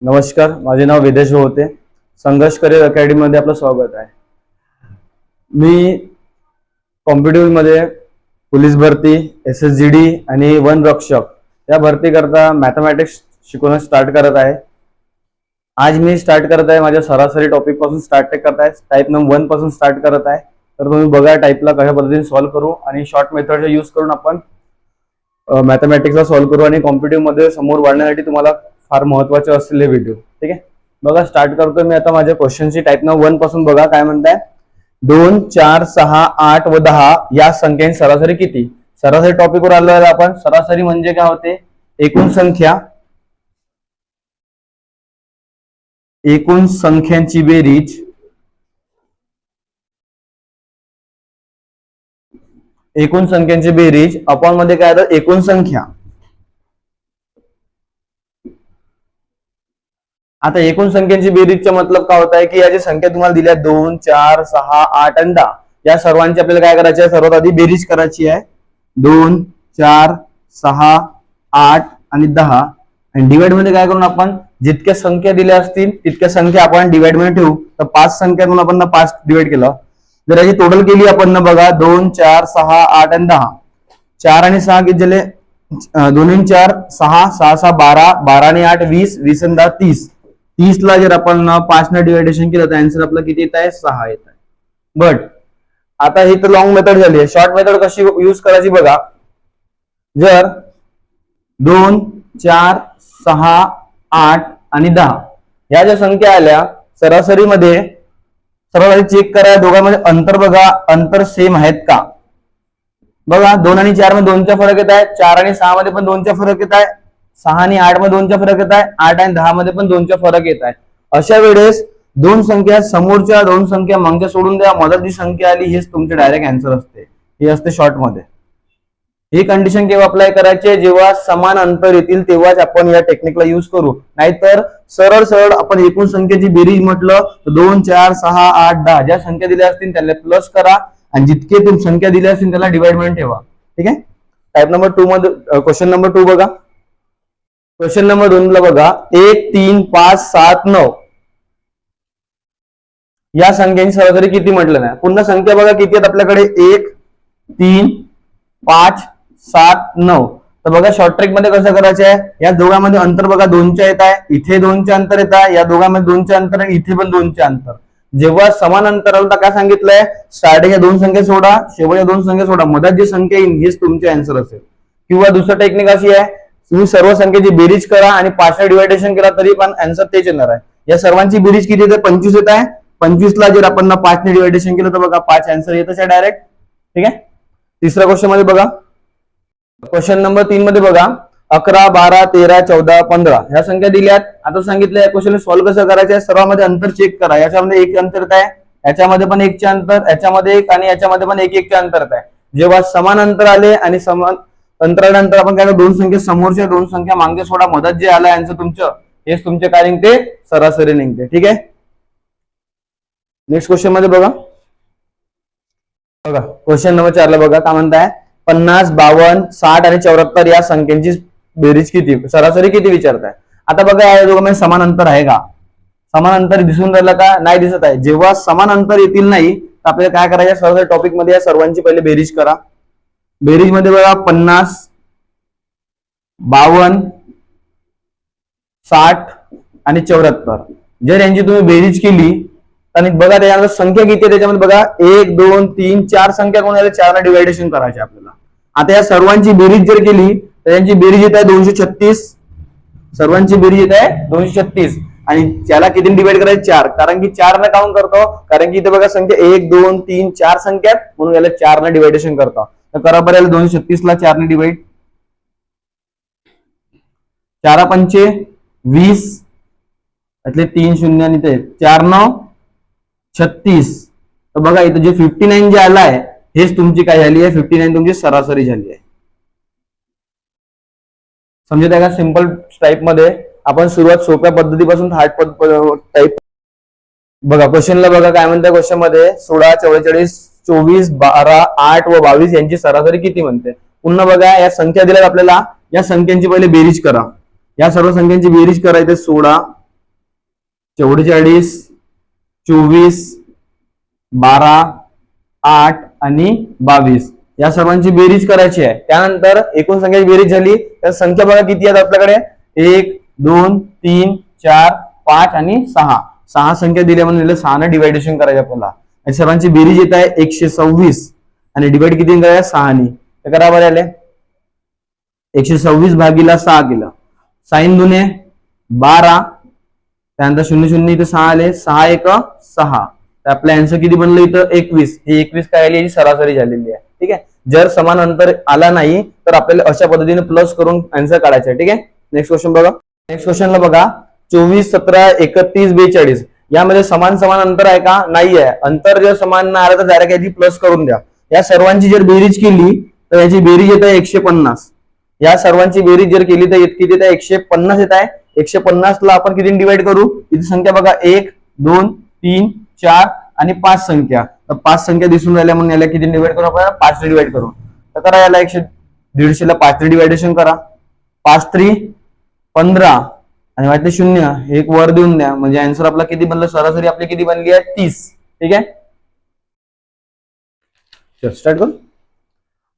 नमस्कार, माझे नाव विदेश होते. संघर्ष करिअर अकॅडमी मध्ये आपलं स्वागत आहे. मी कॉम्पिटिटिव्ह मध्ये पोलीस भरती, SSGD आणि वन रक्षक या भरती करता मॅथमॅटिक्स शिकवणं स्टार्ट करत आहे. आज मी स्टार्ट करत आहे माझ्या सरासरी टॉपिक पासून स्टार्ट करत आहे. टाईप नंबर 1 पासून स्टार्ट करत आहे. तर तुम्ही बघा टाईपला कशा पद्धतीने सॉल्व्ह करू आणि शॉर्ट मेथडचा यूज करून आपण मॅथमॅटिक्सला सॉल्व्ह करू आणि कॉम्पिटिटिव्ह मध्ये समोर वाढण्यासाठी तुम्हाला फार महत्वाचे असलेले व्हिडिओ. ठीक आहे, बघा स्टार्ट करतो मी आता माझ्या क्वेश्चनची. टाईप नंबर 1 पासून बघा काय म्हणताय. 2, 4, 6, 8 व 10 या संख्यांची सरासरी किती. सरासरी टॉपिकवर आलो आहे आपण. सरासरी म्हणजे काय होते, एकूण संख्या, एकूण संख्यांची बेरीज, एकूण संख्यांची बेरीज अपॉन मध्ये काय आहे एकूण संख्या. आता एकूण संख्यांची बेरीजचा मतलब काय होत आहे की या जी संख्या तुम्हाला दिल्या 2, 4, 6, 8 आणि 10 या सर्वांची आपल्याला काय करायची आहे, सर्वात आधी बेरीज करायची आहे. 2, 4, 6, 8 आणि 10 आणि डिवाइड मध्ये काय करून आपण जितक्या संख्या दिल्या असतील तितक्या संख्या आपण डिवाइड मध्ये ठेवू. तर 5 संख्या म्हणून आपण 5 डिवाइड केलं. जर याची टोटल केली आपण बघा 2, 4, 6, 8 आणि 10. 4 आणि 6 किती झाले, 2 आणि 4 6, 6, 6 12, 12 आणि 8 20, 20 आणि 10 30. 30 ला जर आपण 5 ने डिवायडेशन केलं तर आन्सर आपला किती येत आहे, 6 येत आहे. बट आता ही तर लॉंग मेथड झाली आहे. शॉर्ट मेथड कशी यूज करायची बघा. जर 2, 4, 6, 8 आणि 10 या ज्या संख्या आल्या सरासरीमध्ये सर्वात चेक करा दोघांमध्ये अंतर बघा, अंतर सेम आहेत का. बघा 2 आणि 4 मध्ये 2चा फरक येत आहे. 4 आणि 6 मध्ये पण 2चा फरक येत आहे. 6 आणि 8 मध्ये 2चा फरक येत आहे. 8 आणि 10 मध्ये पण 2चा फरक येत आहे. अशा वेळेस दोन संख्या समोरच्या, दोन संख्या मागच्या सोडून द्या. मधात जी संख्या आली हेच तुमचे डायरेक्ट आन्सर असते. हे असते शॉर्ट मध्ये. ही कंडिशन केव्हा अप्लाय करायची, जेव्हा समान अंतर येतील तेव्हाच आपण या टेक्निकला यूज करू. नाहीतर सरळ सरळ आपण एकूण संख्येची बेरीज म्हटलं तर 2, 4, 6, 8, 10 ज्या संख्या दिल्या असतील त्याला प्लस करा आणि जितके तुम्ही संख्या दिल्या असतील त्याला डिवाइड मध्ये ठेवा. ठीक आहे. टाईप नंबर 2 मध्ये क्वेश्चन नंबर 2 बघा. क्वेश्चन नंबर 2 ला बघा 1, 3, 5, 7, 9 या संख्यांची सरासरी किती म्हटलं नाही. पुन्हा संख्या बघा किती आहेत आपल्याकडे, 1, 3, 5, 7, 9. तर बघा शॉर्ट ट्रिक मध्ये कसं करायचं आहे, या दोघांमध्ये अंतर बघा 2च्या येत आहे, इथे 2चे अंतर येत आहे, या दोघांमध्ये 2चे अंतर आणि इथे पण 2चे अंतर. जेव्हा समान अंतर आलं तर काय सांगितलंय, स्टार्टिंग या दोन संख्या सोडा, शेवटच्या दोन संख्या सोडा, मधात जी संख्या येईल हेच तुमचे आन्सर असेल. किंवा दुसरं टेक्निक अशी आहे, तुम्ही सर्व संख्येची बेरीज करा आणि 5 ने डिवायडेशन केला तरी पण आन्सर तेच येणार आहे. या सर्वांची बेरीज किती येते, 25 येत आहे. 25 ला जर आपण 5 ने डिवायडेशन केलं तर बघा 5 आन्सर येतच आहे डायरेक्ट. ठीक आहे. तिसऱ्या क्वेश्चन मध्ये बघा. क्वेश्चन नंबर 3 मध्ये बघा 11, 12, 13, 14, 15 ह्या संख्या दिल्यात. आता सांगितलं या क्वेश्चन सॉल्व्ह कसं करायचं आहे, सर्वांमध्ये अंतर चेक करा. याच्यामध्ये एक अंतर येत आहे, याच्यामध्ये पण 1चे अंतर, याच्यामध्ये 1 आणि याच्यामध्ये पण 1चे अंतर येत आहे. जेव्हा समान अंतर आले आणि समान अंतरानंतर आपण काय दोन संख्या समोरच्या, दोन संख्या मागे सोडा, मधात जे आलं आन्सर तुमचं हेच तुमचे काय निघते, सरासरी निघते. ठीक आहे. नेक्स्ट क्वेश्चन मध्ये बघा. बघा क्वेश्चन नंबर 4 ला बघा काय म्हणताय, 50, 52, 60 आणि 74 या संख्यांची बेरीज किती, सरासरी किती विचारताय. आता बघा या दोघांमध्ये समान अंतर आहे का, समान अंतर दिसून राहिलं का, नाही दिसत आहे. जेव्हा समान अंतर येतील नाही तर आपल्याला काय करायचं, सरासरी टॉपिक मध्ये या सर्वांची पहिले बेरीज करा. बेरीज मध्ये बघा 50, 52, 60 आणि 74 जर यांची तुम्ही बेरीज केली आणि बघा त्याच्यामध्ये संख्या किती आहे, त्याच्यामध्ये बघा 1, 2, 3, 4 संख्या कोण आहे, 4 ने डिवायडेशन करायचे आपल्याला. आता या सर्वांची बेरीज जर केली तर यांची बेरीज येत आहे 236. सर्वांची बेरीज येत आहे 236 आणि त्याला किती डिवाइड करायचे, 4. कारण की 4 ने काउंट करतो, कारण की इथे बघा संख्या 1, 2, 3, 4 संख्या म्हणून याला 4 ने डिवायडेशन करतो. तर करा बरं 236 ला 4 ने डिवाइड. 4 पंचे 20 यातले 3 शून्य आणि ते 4 9 36. तर बघा इथे जे 59 जे आलं आहे हेच तुमची काय झाली आहे, 59 तुमची सरासरी झाली आहे. समजत आहे का. सिंपल टाईप मध्ये आपण सुरुवात सोप्या पद्धतीपासून हार्ड टाईप. बघा क्वेश्चनला बघा काय म्हणते, क्वेश्चन मध्ये 16, 44, 24, 12, 8 व 22 यांची सरासरी किती म्हणते. पुन्हा बघा या संख्या दिल्यात आपल्याला, या संख्यांची पहिले बेरीज करा. या सर्व संख्यांची बेरीज करायची 16, 44, 24, 12, 8 आणि 22 या सर्वांची बेरीज करायची आहे. त्यानंतर एकूण संख्याची बेरीज झाली तर संख्या बघा किती आहेत आपल्याकडे, 1, 2, 3, 4, 5 आणि 6. 6 संख्या दिल्या म्हणून 6 ने डिवायडेशन करायचं आपल्याला. आणि सर्वांची बेरीज येत आहे 126 आणि डिवाइड किती करायचं 6 ने. तर करा बरं आले 126 भागीला 6 केलं. 6 दुने 12, त्यानंतर 0 0 इथे 6 आले, 6 1 6. तर आपलं आन्सर किती बनलं इथं 21. हे 21 काय आली, याची सरासरी झालेली आहे. ठीक आहे. जर समान अंतर आला नाही तर आपल्याला अशा पद्धतीने प्लस करून आन्सर काढायचा आहे. ठीक आहे. नेक्स्ट क्वेश्चन बघा. नेक्स्ट क्वेश्चनला बघा 24, 17, 31, 42 यामध्ये समान अंतर आहे का, नाही आहे. अंतर जर समान नाही आलं तर डायरेक्ट याची प्लस करून द्या. या सर्वांची जर बेरीज केली तर याची बेरीज येत आहे 150. या सर्वांची बेरीज जर केली तर किती येत आहे 150 येत आहे. 150 ला आपण किती डिवाइड करू, इथे संख्या बघा 1, 2, 3, 4 आणि 5 संख्या. तर 5 संख्या दिसून राहिल्या म्हणून याला किती डिवाइड करू आपण, 5 ने डिवाइड करू. तर करा याला 150 ला 5 ने डिवायडेशन करा. 5 3 15 आणि वाटते 0 हे एक वर देऊन द्या म्हणजे आन्सर आपला किती बनलं, सरासरी आपली किती बनली आहे 30. ठीक आहे. चल स्टार्ट करू.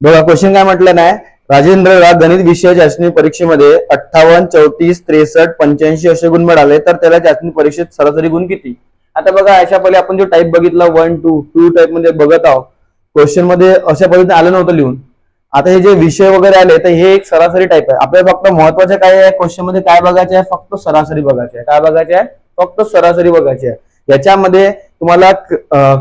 बघा क्वेश्चन काय म्हटलं नाही, राजेंद्रला गणित विषय चाचणी परीक्षेमध्ये 58, 34, 63, 85 असे गुण मिळाले तर त्याला चाचणी परीक्षेत सरासरी गुण किती. आता बघा याच्या पहिले आपण जो टाईप बघितला 1 2 टाईप मध्ये बघत आहोत. क्वेश्चन मध्ये अशा पद्धतीने आलं नव्हतं लिहून. आता हे जे विषय वगैरे आले तर हे एक सरासरी टाईप आहे. आपल्याला फक्त महत्वाचं काय आहे, क्वेश्चन मध्ये काय बघायचं आहे, फक्त सरासरी बघायची आहे. काय बघायचे आहे, फक्त सरासरी बघायची आहे. याच्यामध्ये तुम्हाला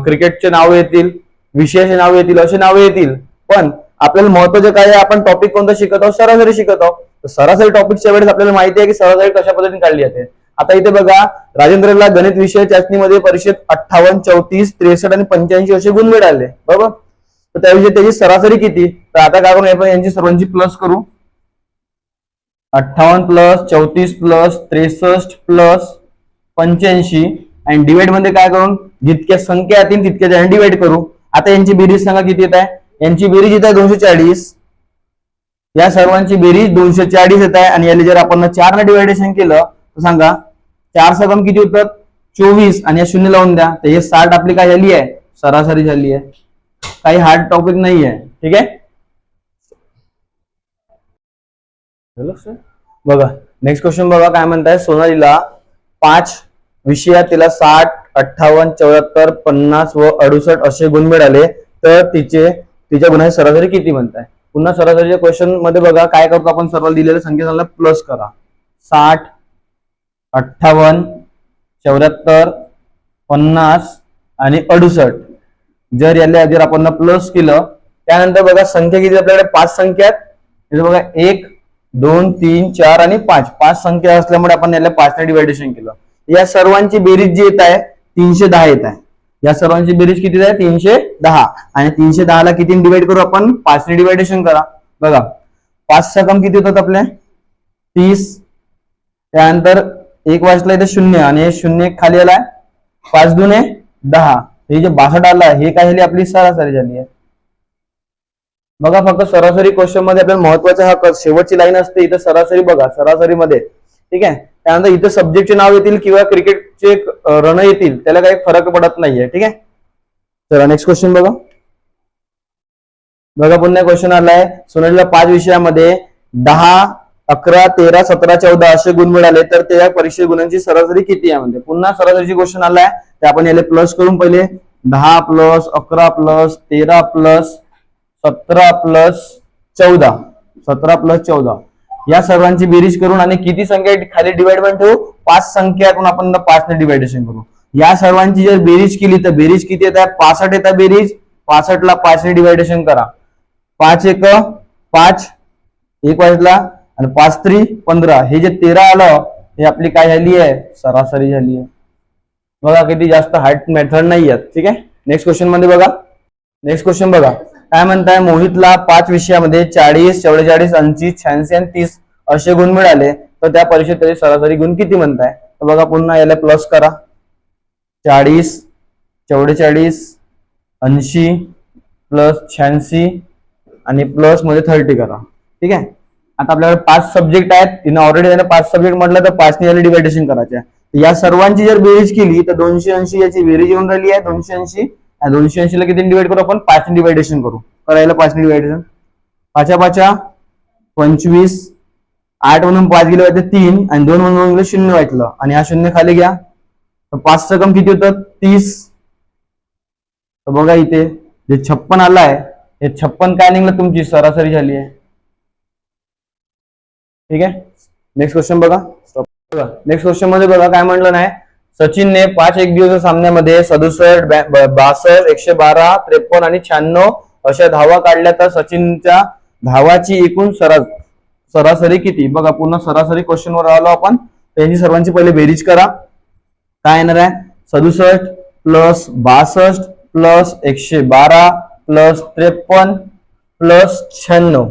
क्रिकेटचे नाव येतील, विषयाचे नाव येतील, असे नाव येतील, पण आपल्याला महत्वाचं काय आहे, आपण टॉपिक कोणता शिकत आहोत, सरासरी शिकत आहोत. सरासरी टॉपिकच्या वेळेस आपल्याला माहिती आहे की सरासरी कशा पद्धतीने काढली जाते. आता इथे बघा राजेंद्रला गणित विषय चाचणीमध्ये परीक्षेत 58, 34, 63 आणि 85 असे गुण मिळाले, बरोबर. तर त्याविषयी त्याची सरासरी किती, तर आता काय करू आपण यांची सर्वांची प्लस करू. 58 प्लस 34 प्लस 63 प्लस 85 आणि डिवाइड मध्ये काय करून जितक्या संख्या येतील तितक्या डिवाइड करू. आता यांची बेरीज सांगा किती येत आहे, यांची बेरीज येत आहे 240. या सर्वांची बेरीज 240 येत आहे आणि याला जर आपण 4 ने डिवायडेशन केलं तर सांगा 4 सा किती होतात 24 आणि या 0 लावून द्या. तर हे 60 आपली काय झाली आहे, सरासरी झाली आहे. काही हार्ड टॉपिक नाही आहे. ठीक आहे. बघा नेक्स्ट क्वेश्चन बघा काय म्हणताय, सोनालीला 5 विषयात तिला 60, 58, 74, 50 व 68 असे गुण मिळाले तर तिच्या गुणाची सरासरी किती म्हणताय. पुन्हा सरासरीच्या क्वेश्चन मध्ये बघा काय करतो आपण, सर्व दिलेल्या संख्येला प्लस करा. 60, 58, 74, 50 आणि 68 जर आपण प्लस केलं त्यानंतर बघा संख्या किती आपल्याकडे 5 संख्या आहेत. बघा 1, 2, 3, 4 आणि 5 संख्या असल्यामुळे आपण याला 5 ने डिवायडेशन केलं. या सर्वांची बेरीज जी येत आहे 310 येत आहे. या सर्वांची बेरीज किती आहे 310 आणि 310 ला किती डिवाइड करू आपण, 5 ने डिवायडेशन करा. बघा 5 चा कम किती होतात आपले 30. त्यानंतर 1 वाचला इथे 0 आणि 0 खाली आलाय 5 दुने 10. हे जे 62 आला हे काय झाली आपली सरासरी झाली आहे. बघा फक्त सरासरी क्वेश्चन मध्ये आपल्याला महत्वाचा हा शेवटची लाईन असते इथं सरासरी बघा सरासरी मध्ये. ठीक आहे. त्यानंतर इथं सब्जेक्टचे नाव येतील किंवा क्रिकेटचे रन येतील त्याला काही फरक पडत नाहीये. ठीक आहे. चला नेक्स्ट क्वेश्चन बघा. बघा पुन्हा क्वेश्चन आलाय, सोनालीला 5 विषयामध्ये 10, 11, 13, 17, 14 असे गुण मिळाले तर त्या परीक्षे गुणांची सरासरी किती आहे म्हणजे. पुन्हा सरासरीची क्वेश्चन आलाय ते आपण याला प्लस करून पहिले 10 plus 11 plus 13 plus 17 plus 14 17 plus 14 या सर्वांची बेरीज करून आणि किती संख्या खाली डिवाइडमेंट ठेवू 5 संख्यातून आपण 5 ने डिवायडेशन करू. या सर्वांची जर बेरीज केली तर बेरीज किती येतात 65 येतात बेरीज. 65 ला 5 ने डिवायडेशन करा. 5 1 5 1 वाजला आणि 5 3 15 हे जे 13 आलं हे आपली काय झाली आहे सरासरी झाली आहे. बघा किती जास्त हार्ड मेथड नाही आहेत. ठीक आहे. नेक्स्ट क्वेश्चन मध्ये बघा. नेक्स्ट क्वेश्चन बघा काय म्हणताय, मोहितला 5 विषयामध्ये 40, 44, 80, 86 आणि 30 असे गुण मिळाले तर त्या परीक्षेत त्याचे सरासरी गुण किती म्हणताय. तर बघा पुन्हा याला प्लस करा 40, 44, 80 प्लस 86 आणि प्लस मध्ये 30 करा. ठीक आहे. आता आपल्याकडे 5 सब्जेक्ट आहेत. तिने ऑलरेडी त्याने 5 सब्जेक्ट म्हटलं तर 5 ने याला डिवायडेशन करायचे. या सर्वांची जर बेरीज केली तर 280 याची बेरीज येऊन राहिली आहे 280. 280 ला किती डिवाइड करू आपण 5 ने डिवायडेशन करू. करायला 5 ने डिवायडेशन 5 5 25. 8 म्हणून 5 गेले होते 3 आणि 2 म्हणून गेले 0 वाटलं आणि हा 0 खाली घ्या तर 5 चा कम किती होतं 30. तर बघा इथे जे 56 आलाय हे 56 काय निघलं तुमची सरासरी झाली आहे. ठीक आहे. नेक्स्ट क्वेश्चन बघा. नेक्स्ट क्वेश्चन मध्ये बघा काय म्हटलं नाही. सचिनने 5 एक दिवसाच्या सामन्यामध्ये 67, 62, 112, 53 आणि 96 अशा धावा काढल्या तर सचिनच्या धावाची एकूण सरासरी किती. बघा पूर्ण सरासरी क्वेश्चन वर आलो आपण. त्यांची सर्वांची पहिले बेरीज करा. काय येणार आहे 67 प्लस 62 प्लस 112 प्लस 53 प्लस 96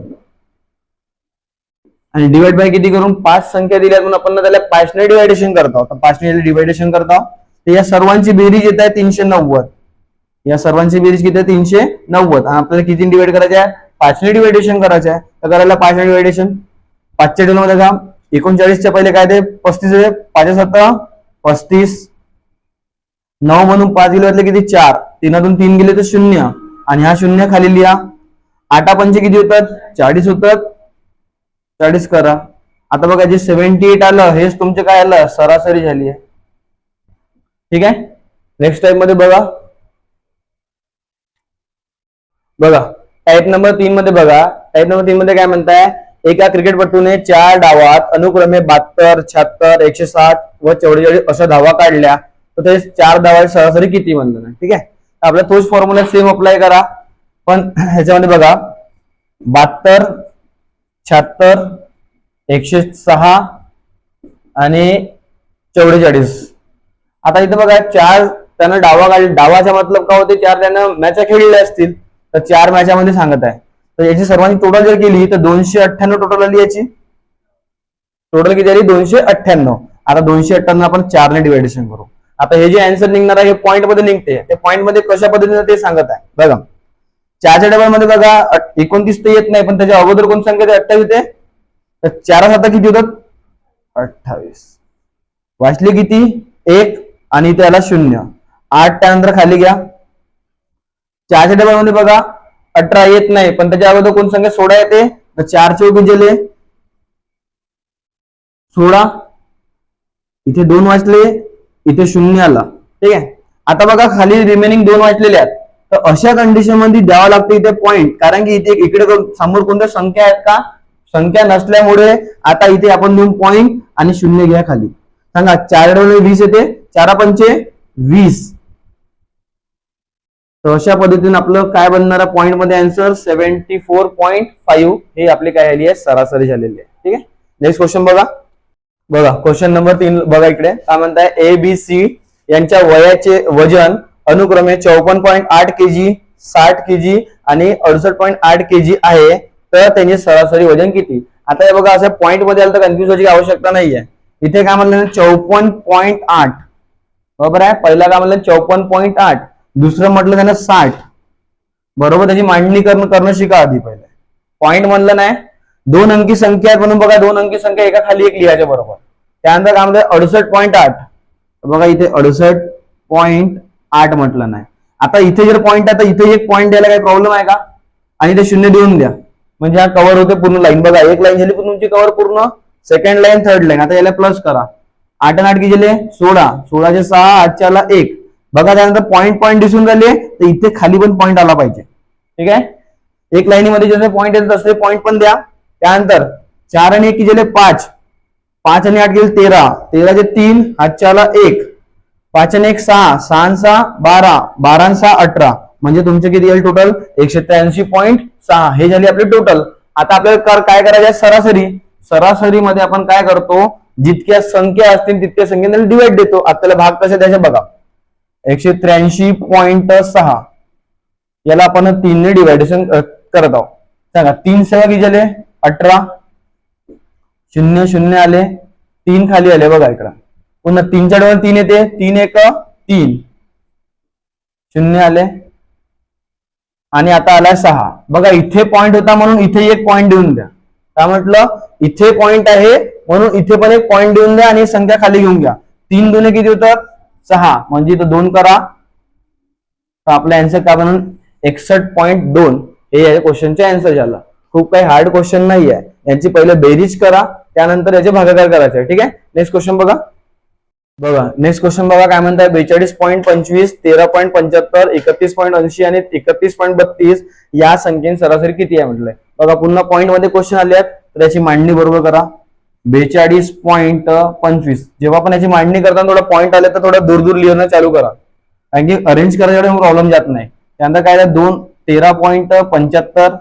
आणि डिवाइड बाय किती करून 5 संख्या दिल्या म्हणून आपण त्याला 5 ने डिवायडेशन करतो. तर 5 ने डिवायडेशन करतो तर या सर्वांची बेरीज येत आहे 390. या सर्वांची बेरीज किती आहे 390 आणि आपल्याला किती डिवाइड करायचे आहे 5 ने डिवायडेशन करायचे आहे. तर करायला 5 ने डिवायडेशन 5 च्या मध्ये का 39 च्या पहिले काय ते 35 आहे 5 7 35. 9 म्हणून 5 गेले वाटले किती 4. 3 3 गेले तर 0 आणि हा 0 खाली लिहा. 8 5 किती होतात 40 होतात. 40 करा. आता बघा जे 78 आलं हेच तुमचे काय आलं सरासरी झाली आहे. ठीक आहे. नेक्स्ट टाइप मध्ये बघा. टाइप नंबर 3 मध्ये बघा. टाइप नंबर 3 मध्ये काय म्हणताय एका क्रिकेटपटूने 4 डावात अनुक्रमे 72, 76, 160 व 44 अशा धावा काढल्या तर ते 4 धावाची सरासरी किती म्हणलं. ठीक आहे. आपला तोच फॉर्म्युला सेम अप्लाय करा पण ह्याच्यामध्ये बघा 72, 76, 106 आणि 44. आता इथे बघा 4 त्यानं डावा काढले. डावाचा मतलब काय होते 4 त्यानं मॅच खेळलेल्या असतील तर 4 मॅचामध्ये सांगत आहे. तर याची सर्वांची टोटल जर केली तर 298 टोटल आली. याची टोटल किती आली 298. आता 298 आपण 4 ने डिवायडेशन करू. आता हे जे आन्सर निघणार आहे हे पॉइंट मध्ये निघते. ते पॉइंट मध्ये कशा पद्धतीने ते सांगत आहे बघा. 4च्या डबल मध्ये बघा 29 तर येत नाही पण त्याच्या अगोदर कोण संख्या 28 आहे तर 4 7 किती होतात 28. वाचले किती 1 आणि त्याला 0. 8 त्यानंतर खाली घ्या. 4च्या डबल मध्ये बघा 18 येत नाही पण त्याच्या अगोदर कोण संख्या 16 येते तर 4 चे गेले 16. इथे 2 वाचले इथे 0 आला. ठीक आहे. आता बघा खाली रिमेनिंग 2 वाचलेले आहेत तर अशा कंडिशन मध्ये द्यावं लागतं इथे पॉइंट. कारण की इथे इकडे समोर कोणत्या संख्या आहेत का संख्या नसल्यामुळे आता इथे आपण देऊन पॉइंट आणि 0 घ्या खाली. सांगा 4 20 येते 4 5 20. तर अशा पद्धतीने आपलं काय बनणार आहे पॉइंट मध्ये आन्सर 74.5 हे आपली काय आली आहे सरासरी झालेली आहे. ठीक आहे. नेक्स्ट क्वेश्चन बघा. क्वेश्चन नंबर 3 बघा इकडे काय म्हणताय ए बी सी यांच्या वयाचे वजन अनुक्रमे 54.8 kg 60 kg आणि 68.8 kg आहे तर त्यांचे सरासरी वजन किती. आता हे बघा असं पॉइंट मध्ये आलं तर कन्फ्युज व्हायची आवश्यकता नाहीये. इथे काय म्हणलं 54.8 बरोबर आहे. पहिला काय म्हणलं 54.8 दुसरं म्हटलं त्यानं 60 बरोबर. त्याची मांडणी करणं शिका आधी पहिले. पॉइंट म्हणलं नाही 2 अंकी संख्या आहेत म्हणून बघा 2 अंकी संख्या एका खाली एक लिहायच्या बरोबर. त्यानंतर काय म्हणतात 68.8 बघा इथे 68.8 म्हटलं नाही. आता इथे जर पॉइंट आहे तर इथे एक पॉइंट द्यायला काही प्रॉब्लेम आहे का आणि ते 0 देऊन द्या म्हणजे हा कव्हर होते पूर्ण लाईन. बघा एक लाईन झाली पण तुमची कव्हर पूर्ण. Second line third line. आता याला प्लस करा 8 आणि 8 किती झाले 16. 16 चे 6 8 ला 1 बघा. त्यानंतर पॉइंट दिसून राहिले तर इथे खाली पण पॉइंट आला पाहिजे. ठीक आहे. एक लाईनीमध्ये जसे पॉइंट येतात तसे पॉइंट पण द्या. त्यानंतर 4 आणि 1 किती झाले 5. 5 आणि 8 गेले 13. 13 चे 3 8 1. 5 आणि 1 6. 6 6 12. 12 6 18 म्हणजे तुमचे किती येईल टोटल 183.6 हे झाली आपली टोटल. आता आपल्याला काय करायचं आहे सरासरी. सरासरी मध्ये आपण काय करतो जितक्या संख्या असतील तितक्या संख्येने डिवाइड देतो. आपल्याला भाग कसे द्यायचे बघा 183.6 याला आपण 3 ने डिवायडेशन करत आहोत. सांगा 3 7 किती झाले 18. 0 0 आले 3 खाली आले बघा इकडं. पुन्हा 3 च्या डबल 3 येते 3 1 3 0 आले आणि आता आलाय 6. बघा इथे पॉइंट होता म्हणून इथे एक पॉइंट देऊन द्या. काय म्हटलं इथे पॉइंट आहे म्हणून इथे पण एक पॉइंट देऊन द्या आणि संख्या खाली घेऊन घ्या. 3 दुने किती होतात 6, म्हणजे इथं 2 करा, तर आपला आन्सर काय बनून 61.2 हे या क्वेश्चनचे आन्सर झाला. खूप काही हार्ड क्वेश्चन नाही आहे. यांची पहिले बेरीज करा, त्यानंतर याचे भागाकार करायचे आहे. ठीक आहे. नेक्स्ट क्वेश्चन बघा. नेक्स्ट क्वेश्चन बघा काय म्हणताय. 42.25, 13.75, 31.80 आणि 31.32 या संख्येची सरासरी किती आहे म्हटलंय. बघा पुन्हा पॉईंट मध्ये क्वेश्चन आले आहेत, तर याची मांडणी बरोबर करा. 42.25 जेव्हा पण याची मांडणी करताना थोडं पॉईंट आले तर थोडं दूर दूर लिहिणं चालू करा, कारण की अरेंज करायला प्रॉब्लेम जात नाही. त्यानंतर काय 13.75,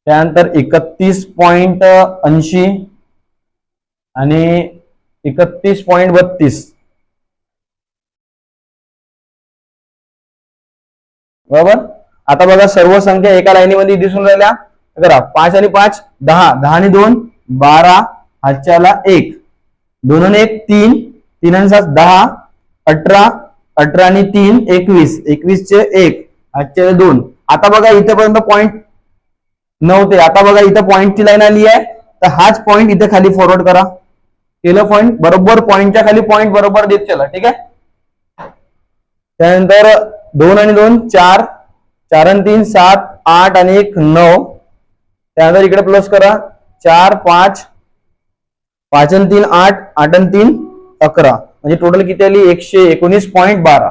त्यानंतर 31.80 आणि 31.32. बरोबर. आता बघा सर्व संख्या एका लाईनीमध्ये दिसून राहिल्या. करा 5 आणि 5 10, 10 आणि 2 12, हातच्याला 1, 2 आणि 1 3, 3 आणि 7 10, 18, 18 आणि 3 21, 21 चे 1, हातच्याला 2. आता बघा इथेपर्यंत पॉईंट नव्हते. आता बघा इथं पॉईंटची लाईन आली आहे, तर हाच पॉईंट इथे खाली फॉरवर्ड करा. केलं पॉईंट बरोबर, पॉईंटच्या खाली पॉईंट बरोबर देत चला. ठीक आहे. त्यानंतर 2 आणि 2 4, 4 आणि 3 7, 8 आणि 1 9. त्यानंतर इकडे प्लस करा 4 5, 5 आणि 3 8, 8 आणि 3 11, म्हणजे टोटल किती आली 119.12.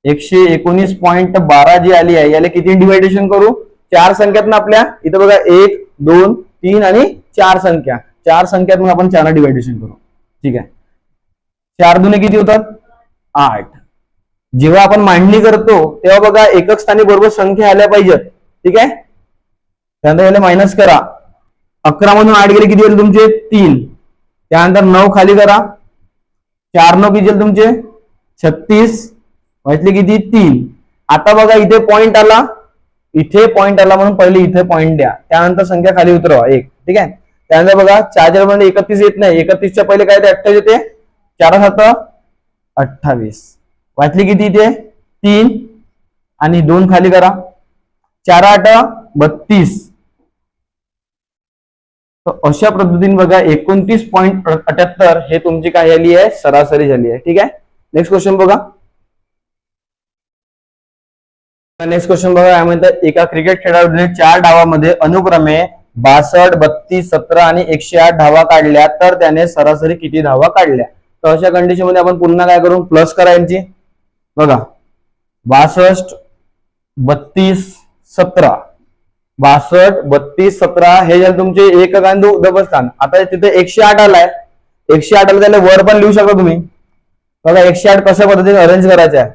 119.12 जी आली आहे, याला किती डिवायडेशन करू. 4 संख्यात आपल्या इथं बघा 1 2 3 आणि 4 संख्या, 4 संख्यात मग आपण 4 डिवायडेशन करू. ठीक आहे. 4 दुने किती होतात 8. जेव्हा आपण मांडणी करतो तेव्हा बघा एकक स्थानी बरोबर संख्या आल्या पाहिजेत. ठीक आहे. त्यानंतर याला मायनस करा. 11 मधून 8 गेले किती येईल तुमचे 3. त्यानंतर 9 खाली करा. 4 9 किती येईल तुमचे 36, वाचले किती 3. आता बघा इथे पॉइंट आला, इथे पॉइंट आला म्हणून पहिले इथे पॉइंट द्या, त्यानंतर संख्या खाली उतरवा 1. ठीक आहे. त्यानंतर बघा 4 मध्ये 31 येत नाही, 31च्या पहिले काय ते 28 येते. 4 7 28, वाचली किती इथे 3 आणि 2 खाली करा. 4 8 32. अशा पद्धतीने बघा 29.78 हे तुमची काय झाली आहे सरासरी झाली आहे. ठीक आहे. नेक्स्ट क्वेश्चन बघा. नेक्स्ट क्वेश्चन बघा काय म्हणतात. एका क्रिकेट खेळाडूने 4 डावामध्ये अनुक्रमे 62 32 17 आणि 108 धावा काढल्या, तर त्याने सरासरी किती धावा काढल्या. तर अशा कंडिशन मध्ये आपण पुन्हा काय करू प्लस करा यांची. बघा 62 32 17, 62 32 17 हे झाले तुमचे एकक आणि दबस्थान. आता तिथे 108 आलाय, 108 आला त्याला वर पण लिहू शकता तुम्ही. बघा 108 कशा पद्धतीने अरेंज करायचं आहे.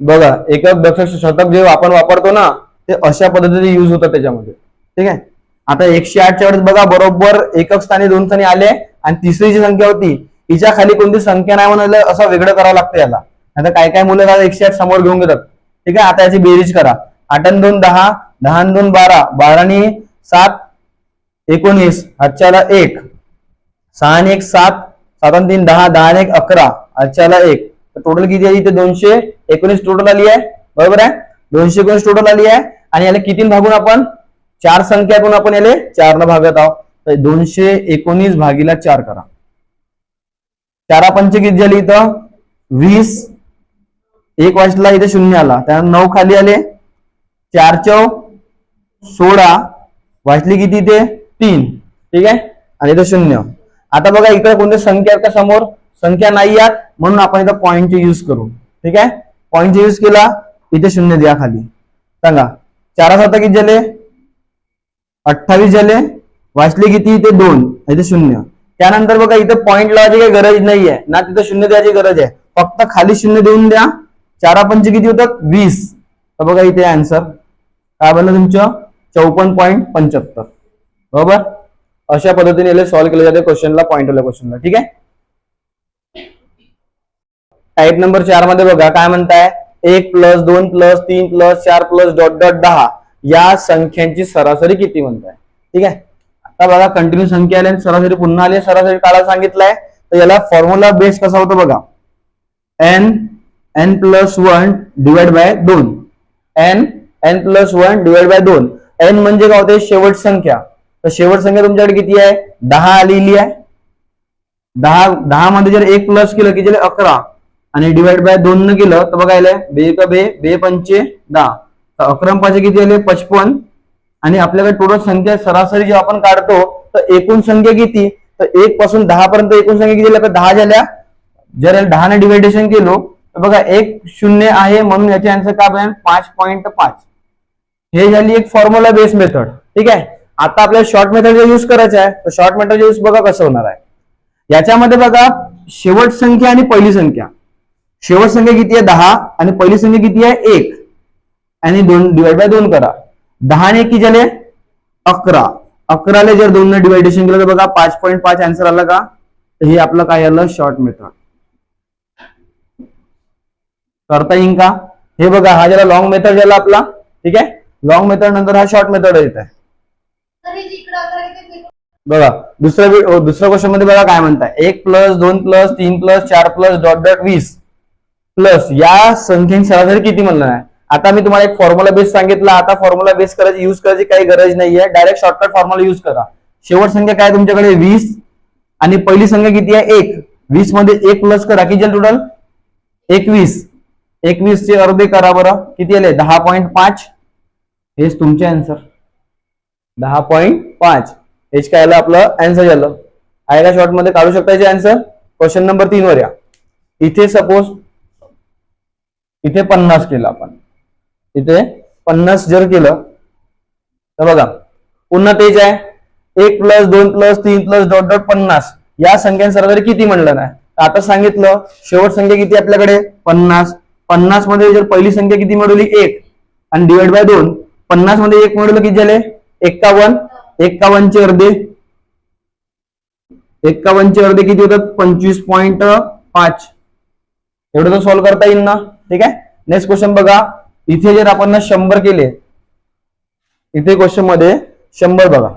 बघा एकक दशक शतक जे आपण वापरतो ना, ते अशा पद्धतीने युज होतात त्याच्यामध्ये. ठीक आहे. आता 108च्या वेळेस बघा बरोबर एकक स्थानी 2 स्थानी आले, आणि तिसरी जी संख्या होती हिच्या खाली कोणती संख्या नाही म्हणून असं वेगळं करावं लागतं याला. आता काय काय मुलं 108 समोर घेऊन घेतात. ठीक आहे. आता याची बेरीज करा. 8 आणि 2 10, 10 आणि 2 12, 12 आणि 7 19, आजच्याला 1, 6 आणि 1 7, 7 आणि 3 10, 10 आणि 1 11, आजच्याला 1. टोटल किती आहे इथे 219 टोटल आली आहे. बरोबर आहे. 219 टोटल आली आहे. आणि याला किती भागून आपण 4 संख्यातून आपण याला 4 न भागत आहोत. तर 219 भागीला 4 करा. 4 पंचे किती झाली इथं 20, 1 वाजला इथे 0 आला, त्यानंतर 9 खाली आले, 4 चौ 16, वाचली किती इथे 3. ठीक आहे. आणि इथं 0. आता बघा इकडे कोणत्या संख्या का समोर संख्या नाही आहेत, म्हणून आपण इथं पॉईंटचे यूज करू. ठीक आहे. पॉईंटचे यूज केला, इथे 0 द्या खाली. सांगा 4 7 किती झाले 28 झाले, वाचले किती इथे 2, इथे 0. त्यानंतर बघा इथे पॉईंट लावायची काही गरज नाहीये ना, तिथे 0 द्यायची गरज आहे, फक्त खाली 0 देऊन द्या. 4 पंचे किती होतात 20. तर बघा इथे आन्सर काय बनलं तुमचं 54.75. बरोबर. अशा पद्धतीने सॉल्व्ह केलं जाते क्वेश्चनला, पॉईंट वाल्या क्वेश्चनला. ठीक आहे. टाइप नंबर 4 मध्ये बघा काय म्हणताय. 1 plus 2 plus 3 plus 4 plus dot dot 10 या संख्यांची सरासरी किती म्हणताय. ठीक आहे. आता बघा कंटिन्यू संख्या आल्या, सरासरी पुन्हा आली, सरासरी काढायला सांगितलंय. तर याला फॉर्म्युला बेस कसा होतो बघा. n plus 1 divide by 2. n plus 1 divide by 2. n म्हणजे काय होते शेवट संख्या, तर शेवट संख्या तुमच्याकडे किती आहे? 10 आलेली आहे. 10 मध्ये जर 1 प्लस केलं की जे 11 आणि डिवाइड बाय 2 न केलं तर बघा बे का बे पंचे 10. तर 11 पाचे किती आले? 55. आणि आपल्याकडे टोटल संख्या सरासरी जेव्हा आपण काढतो तर एकूण संख्या किती? तर 1 पासून 10 पर्यंत एकूण संख्या किती झाल्या? 10 झाल्या. जर 10 ने डिवायडेशन केलो तर बघा 1 0 आहे म्हणून याचे आन्सर काय बनेल? 5.5. हे झाली एक फॉर्म्युला बेस मेथड. ठीक आहे. आता आपल्याला शॉर्ट मेथड यूज करायचा आहे. तर शॉर्ट मेथड यूज बघा कसं होणार आहे. याच्यामध्ये बघा शेवट संख्या आणि पहिली संख्या. शेवट संख्या किती आहे? 10 आणि पहिली संख्या किती आहे? 1 आणि 2 डिवाइड बाय 2 करा. 10 ने किती झाले? 11. 11 ले जर 2 ने डिवायडेशन केलं तर बघा 5.5 आन्सर आला का? तर हे आपलं काय आलं? Short method. करता येईल का? हे बघा हा जरा लॉंग मेथड झाला आपला. ठीक आहे. लॉंग मेथड नंतर हा शॉर्ट मेथड येत आहे. बघा दुसऱ्या क्वेश्चन मध्ये बघा काय म्हणताय? 1 plus 2 plus 3 plus 4 plus dot dot 20 plus या संख्येची सरासरी किती म्हणलं आहे. आता मी तुम्हाला एक फॉर्म्युला बेस सांगितला. आता फॉर्म्युला बेस यूज करायची काही गरज नाहीये. डायरेक्ट शॉर्टकट फॉर्म्युला यूज करा. शेवट संख्या काय तुमच्याकडे? 20 आणि पहिली संख्या किती आहे? 1. 20 मध्ये 1 प्लस करा किती टोटल? 21. 21 चे अर्धे करा बरं किती आले? 10.5. हेच तुमचे आन्सर 10.5. हेच काय आलं? आपलं आन्सर झालं. आहे का? शॉर्ट मध्ये काढू शकता याचे आन्सर. क्वेश्चन नंबर 3 वर या. इथे सपोज इथे 50 केलं आपण. इथे 50 जर केलं तर बघा पुन्हा तेच आहे. 1 plus 2 plus 3 plus dot dot 50 या संख्यांचा सरासरी किती म्हणलं नाही. आता सांगितलं शेवट संख्या किती आपल्याकडे? 50. 50 मध्ये जर पहिली संख्या किती मिळवली? 1 आणि डिवाइड बाय 2. 50 मध्ये 1 मिळवलं किती झाले? 51. 51 चे अर्धे 51 चे अर्धे किती होतात? 25.5. एवढं तर सॉल्व्ह करता येईल ना. ठीक आहे. नेक्स्ट क्वेश्चन बघा. इथे जर आपण 100 केले, इथे क्वेश्चन मध्ये 100 बघा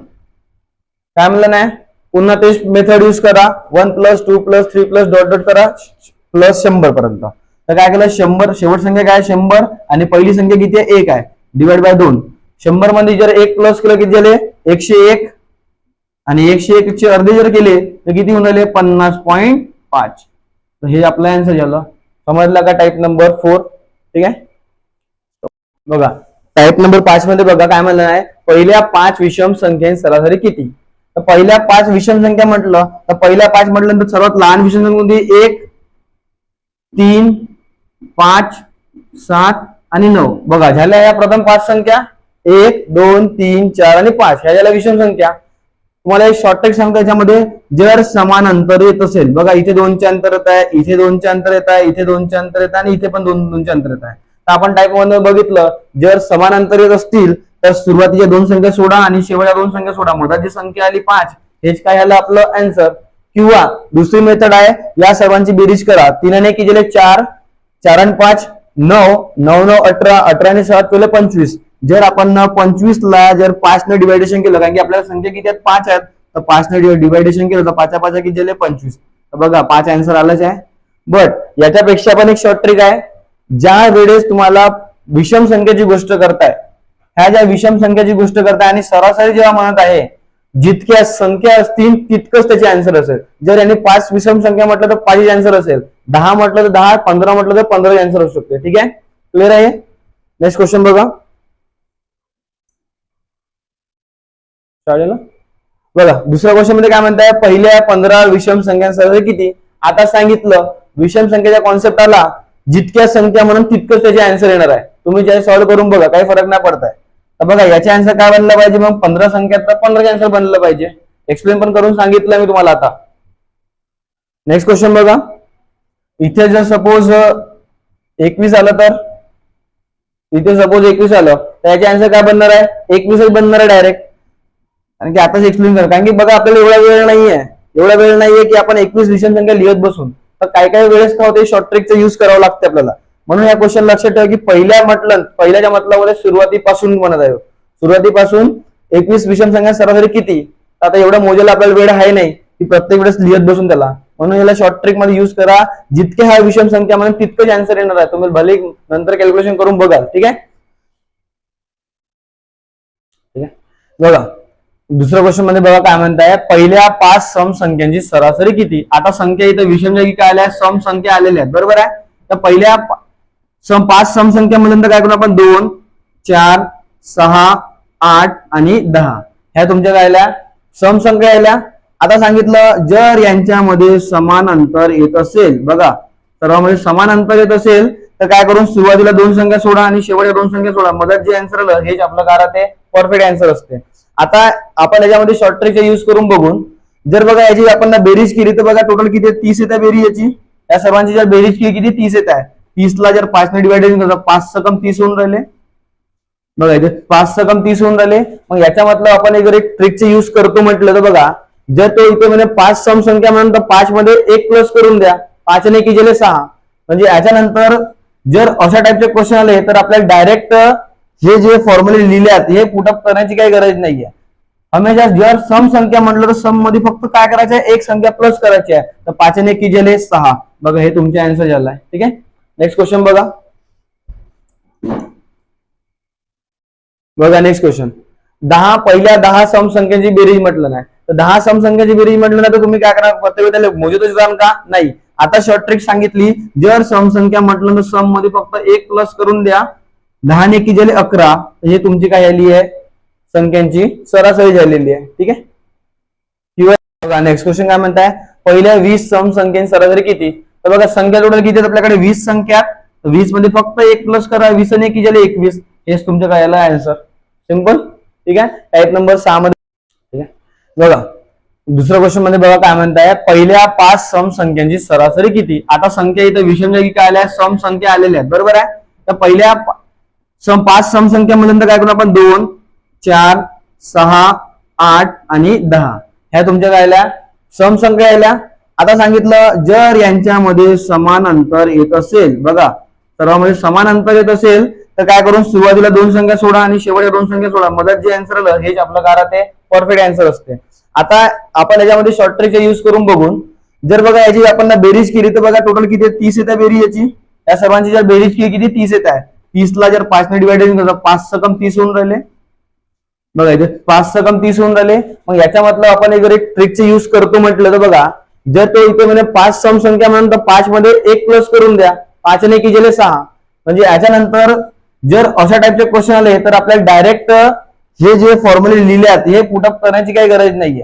काय म्हणलं नाही. पुन्हा तेच मेथड यूज करा. 1 plus 2 plus 3 plus dot dot करा प्लस 100 पर्यंत. तर काय केलं? 100 शेवट संख्या काय? 100 आणि पहिली संख्या किती आहे? 1 आहे. Divide by 2. 100 मध्ये जर 1 प्लस केलं किती झाले? 101 आणि 101 चे अर्धे जर केले तर किती होऊन राहिले? 50.5. तर हे आपला आन्सर झालं. समजला का? Type number 4. ठीक आहे. बघा टाइप नंबर 5 मध्ये बघा काय म्हणलं आहे. पहिल्या 5 विषम संख्येची सरासरी किती. तर पहिल्या 5 विषम संख्या म्हटलं तर पहिल्या 5 म्हटलं तर सर्वात लहान विषम संख्या कोणती? 1 3 5 7 आणि 9. बघा झाल्या या प्रथम 5 संख्या. 1 2 3 4 आणि 5 ह्या झाल्या विषम संख्या. तुम्हाला एक शॉर्ट ट्रिक सांगतो. याच्यामध्ये जर समान अंतर येत असेल बघा इथे 2 चे अंतर येत आहे, इथे 2 चे अंतर येत आहे, इथे 2 चे अंतर येत आहे आणि इथे पण 2 चे अंतर येत आहे. तर आपण टाइप मध्ये बघितलं जर समान अंतर येत असतील तर सुरुवातीच्या 2 संख्या सोडा आणि शेवटच्या 2 संख्या सोडा. मधाची संख्या आली 5. हेच काय झालं आपलं आन्सर. किंवा दुसरी मेथड आहे या सर्वांची बेरीज करा. 3 ने किती झाले? 4. 4 आणि 5 9. 9 9 18. 18 आणि 7 केलं 25. जर आपण 25 ला जर 5 ने डिवायडेशन केलं कारण की आपल्याला संख्या किती आहेत? 5 आहेत. तर 5 ने डिवायडेशन केलं तर 5 5 किती झाले? 25. तर बघा 5 आन्सर आलाच आहे. बट याच्यापेक्षा पण एक शॉर्ट ट्रिक आहे. ज्या वेळेस तुम्हाला विषम संख्येची गोष्ट करताय, ह्या ज्या विषम संख्येची गोष्ट करताय आणि सरासरी जेव्हा म्हणत आहे जितक्या संख्या असतील तितकंच त्याचे आन्सर असेल. जर यांनी 5 विषम संख्या म्हटलं तर 5 आन्सर असेल. 10 म्हटलं तर 10, 15 म्हटलं तर 15 आन्सर असू शकते. ठीक आहे. क्लिअर आहे. नेक्स्ट क्वेश्चन बघा. बघा दुसऱ्या क्वेश्चन मध्ये काय म्हणताय? पहिल्या 15 विषम संख्यांसह किती. आता सांगितलं विषम संख्येचा कॉन्सेप्ट आला जितक्या संख्या म्हणून तितकंच त्याचे आन्सर येणार आहे. तुम्ही जे सॉल्व्ह करून बघा काही फरक नाही पडत आहे. तर बघा याचे आन्सर काय बनलं पाहिजे? मग 15 संख्यात तर 15 आन्सर बनलं पाहिजे. एक्सप्लेन पण करून सांगितलं मी तुम्हाला. आता नेक्स्ट क्वेश्चन बघा. इथे जर सपोज 21 आलं तर इथे सपोज 21 आलं तर याचे आन्सर काय बनणार आहे? 21च बनणार आहे डायरेक्ट. कारण की आताच एक्सप्लेन करा. कारण की बघा आपल्याला एवढा वेळ नाहीये की आपण 21 विषम संख्या लिहत बसून. तर काही वेळेस काय होते शॉर्ट ट्रिकचा यूज करावं लागते आपल्याला. म्हणून या क्वेश्चन लक्षात ठेवा की पहिल्याच्या मतलबामध्ये सुरुवातीपासून म्हणत आहे. सुरुवातीपासून 21 विषम संख्या सरासरी किती. आता एवढा मोजायला आपल्याला वेळ आहे नाही की प्रत्येक वेळेस लिहत बसून त्याला. म्हणून याला शॉर्ट ट्रिक मध्ये यूज करा. जितके हा विषम संख्या म्हणून तितकंच आन्सर येणार आहे. तुम्ही भले नंतर कॅल्क्युलेशन करून बघाल. ठीक आहे. बघा दुसऱ्या क्वेश्चन मध्ये बघा काय म्हणताय, पहिल्या 5 सम संख्यांची सरासरी किती. आता संख्या इथं विषम जागी काय आल्या, सम संख्या आलेल्या आहेत, बरोबर आहे. तर पहिल्या 5 सम संख्या म्हणून काय करू आपण, 2 4 6 8 आणि 10 ह्या तुमच्या काय आल्या, सम संख्या आल्या. आता सांगितलं जर यांच्यामध्ये समान अंतर येत असेल, बघा सर्वांमध्ये समान अंतर येत असेल तर काय करून सुरुवातीला 2 संख्या सोडा आणि शेवटच्या 2 संख्या सोडा, मधात जे आन्सर आलं हेच आपलं काय राहते, परफेक्ट आन्सर असते. आता आपण याच्यामध्ये शॉर्ट ट्रिकचा यूज करून बघून, जर बघा याची आपण बेरीज केली तर बघा टोटल किती 30 येत आहे बेरीज याची. या सर्वांची जर बेरीज केली किती 30 येत आहे. 30 ला जर 5 ने डिवाइडेड केलं तर 5 सकम 30 होऊन राहिले. बघा इथे 5 सकम 30 होऊन राहिले. मग याचा मतलब आपण एक ट्रिकचे यूज करतो म्हटलं तर बघा, जर तो इथे म्हणजे 5 सम संख्या म्हणून तर 5 मध्ये 1 प्लस करून द्या, 5 ने केले 6. म्हणजे याच्यानंतर जर अशा टाइपचे क्वेश्चन आले तर आपल्याला डायरेक्ट हे जे फॉर्म्युले लिहिल्यात हे पुटअप करण्याची काही गरज नाहीये. हमेशा जर सम संख्या म्हटलं तर सम मध्ये फक्त काय करायचं आहे, एक संख्या प्लस करायची आहे. तर 5 ने केले 6. बघा हे तुमचे आन्सर झाला आहे. ठीक आहे, नेक्स्ट क्वेश्चन बघा. बघा नेक्स्ट क्वेश्चन, पहिल्या 10 सम संख्यांची बेरीज म्हटलं नाही तर 10 सम संख्यांची बेरीज म्हटलं नाही तर तुम्ही काय करा, प्रत्येक त्याला मोजतच जाल का नाही. आता शॉर्ट ट्रिक सांगितली, जर सम संख्या म्हटलं तर सम मध्ये फक्त 1 प्लस करून द्या, 10 ने केले 11. हे तुमची काय आली आहे, संख्यांची सरासरी झालेली आहे. ठीक आहे, किंवा बघा नेक्स्ट क्वेश्चन काय म्हणताय, पहिल्या 20 सम संख्यांची सरासरी किती. तर बघा संख्या टोटल किती आहेत आपल्याकडे, 20 संख्या. 20 मध्ये फक्त 1 प्लस करा, 20 ने केले 21. हेच तुमच्या काय आला आन्सर, सिंपल. ठीक आहे, टाइप नंबर 6 मध्ये. ठीक आहे, बघा दुसऱ्या क्वेश्चन मध्ये बघा काय म्हणताय, पहिल्या 5 सम संख्यांची सरासरी किती. आता संख्या इथं विषम जागी काय आल्या, सम संख्या आलेल्या आहेत, बरोबर आहे. तर पहिल्या 5 सम संख्या म्हणून काय करू आपण, 2 4 6 8 आणि 10 ह्या तुमच्या काय आल्या, सम संख्या आल्या. आता सांगितलं जर यांच्यामध्ये समान अंतर येत असेल, बघा सर्वांमध्ये समान अंतर येत असेल तर काय करून सुरुवातीला 2 संख्या सोडा आणि शेवटच्या 2 संख्या सोडा, मधात जे आन्सर आलं हेच आपलं काय राहते, परफेक्ट आन्सर असते. आता आपण याच्यामध्ये शॉर्ट ट्रिकचा यूज करून बघून, जर बघा याची आपण बेरीज केली तर बघा टोटल किती 30 येत आहे बेरीज याची. या सर्वांची जर बेरीज केली किती 30 येत आहे. 30 ला जर 5 ने डिवाइडेड केलं तर 5 सकम 30 होऊन राहिले. बघा इथे 5 सकम 30 होऊन राहिले. मग याचा मतलब आपण एक ट्रिकचे यूज करतो म्हटलं तर बघा, जर तो इथे म्हणजे 5 सम संख्या म्हणून तर 5 मध्ये 1 प्लस करून द्या, 5 ने केले 6. म्हणजे याच्यानंतर जर अशा टाइपचे क्वेश्चन आले तर आपल्याला डायरेक्ट हे जे फॉर्म्युले लिहिल्यात हे पुटअप करण्याची काही गरज नाहीये.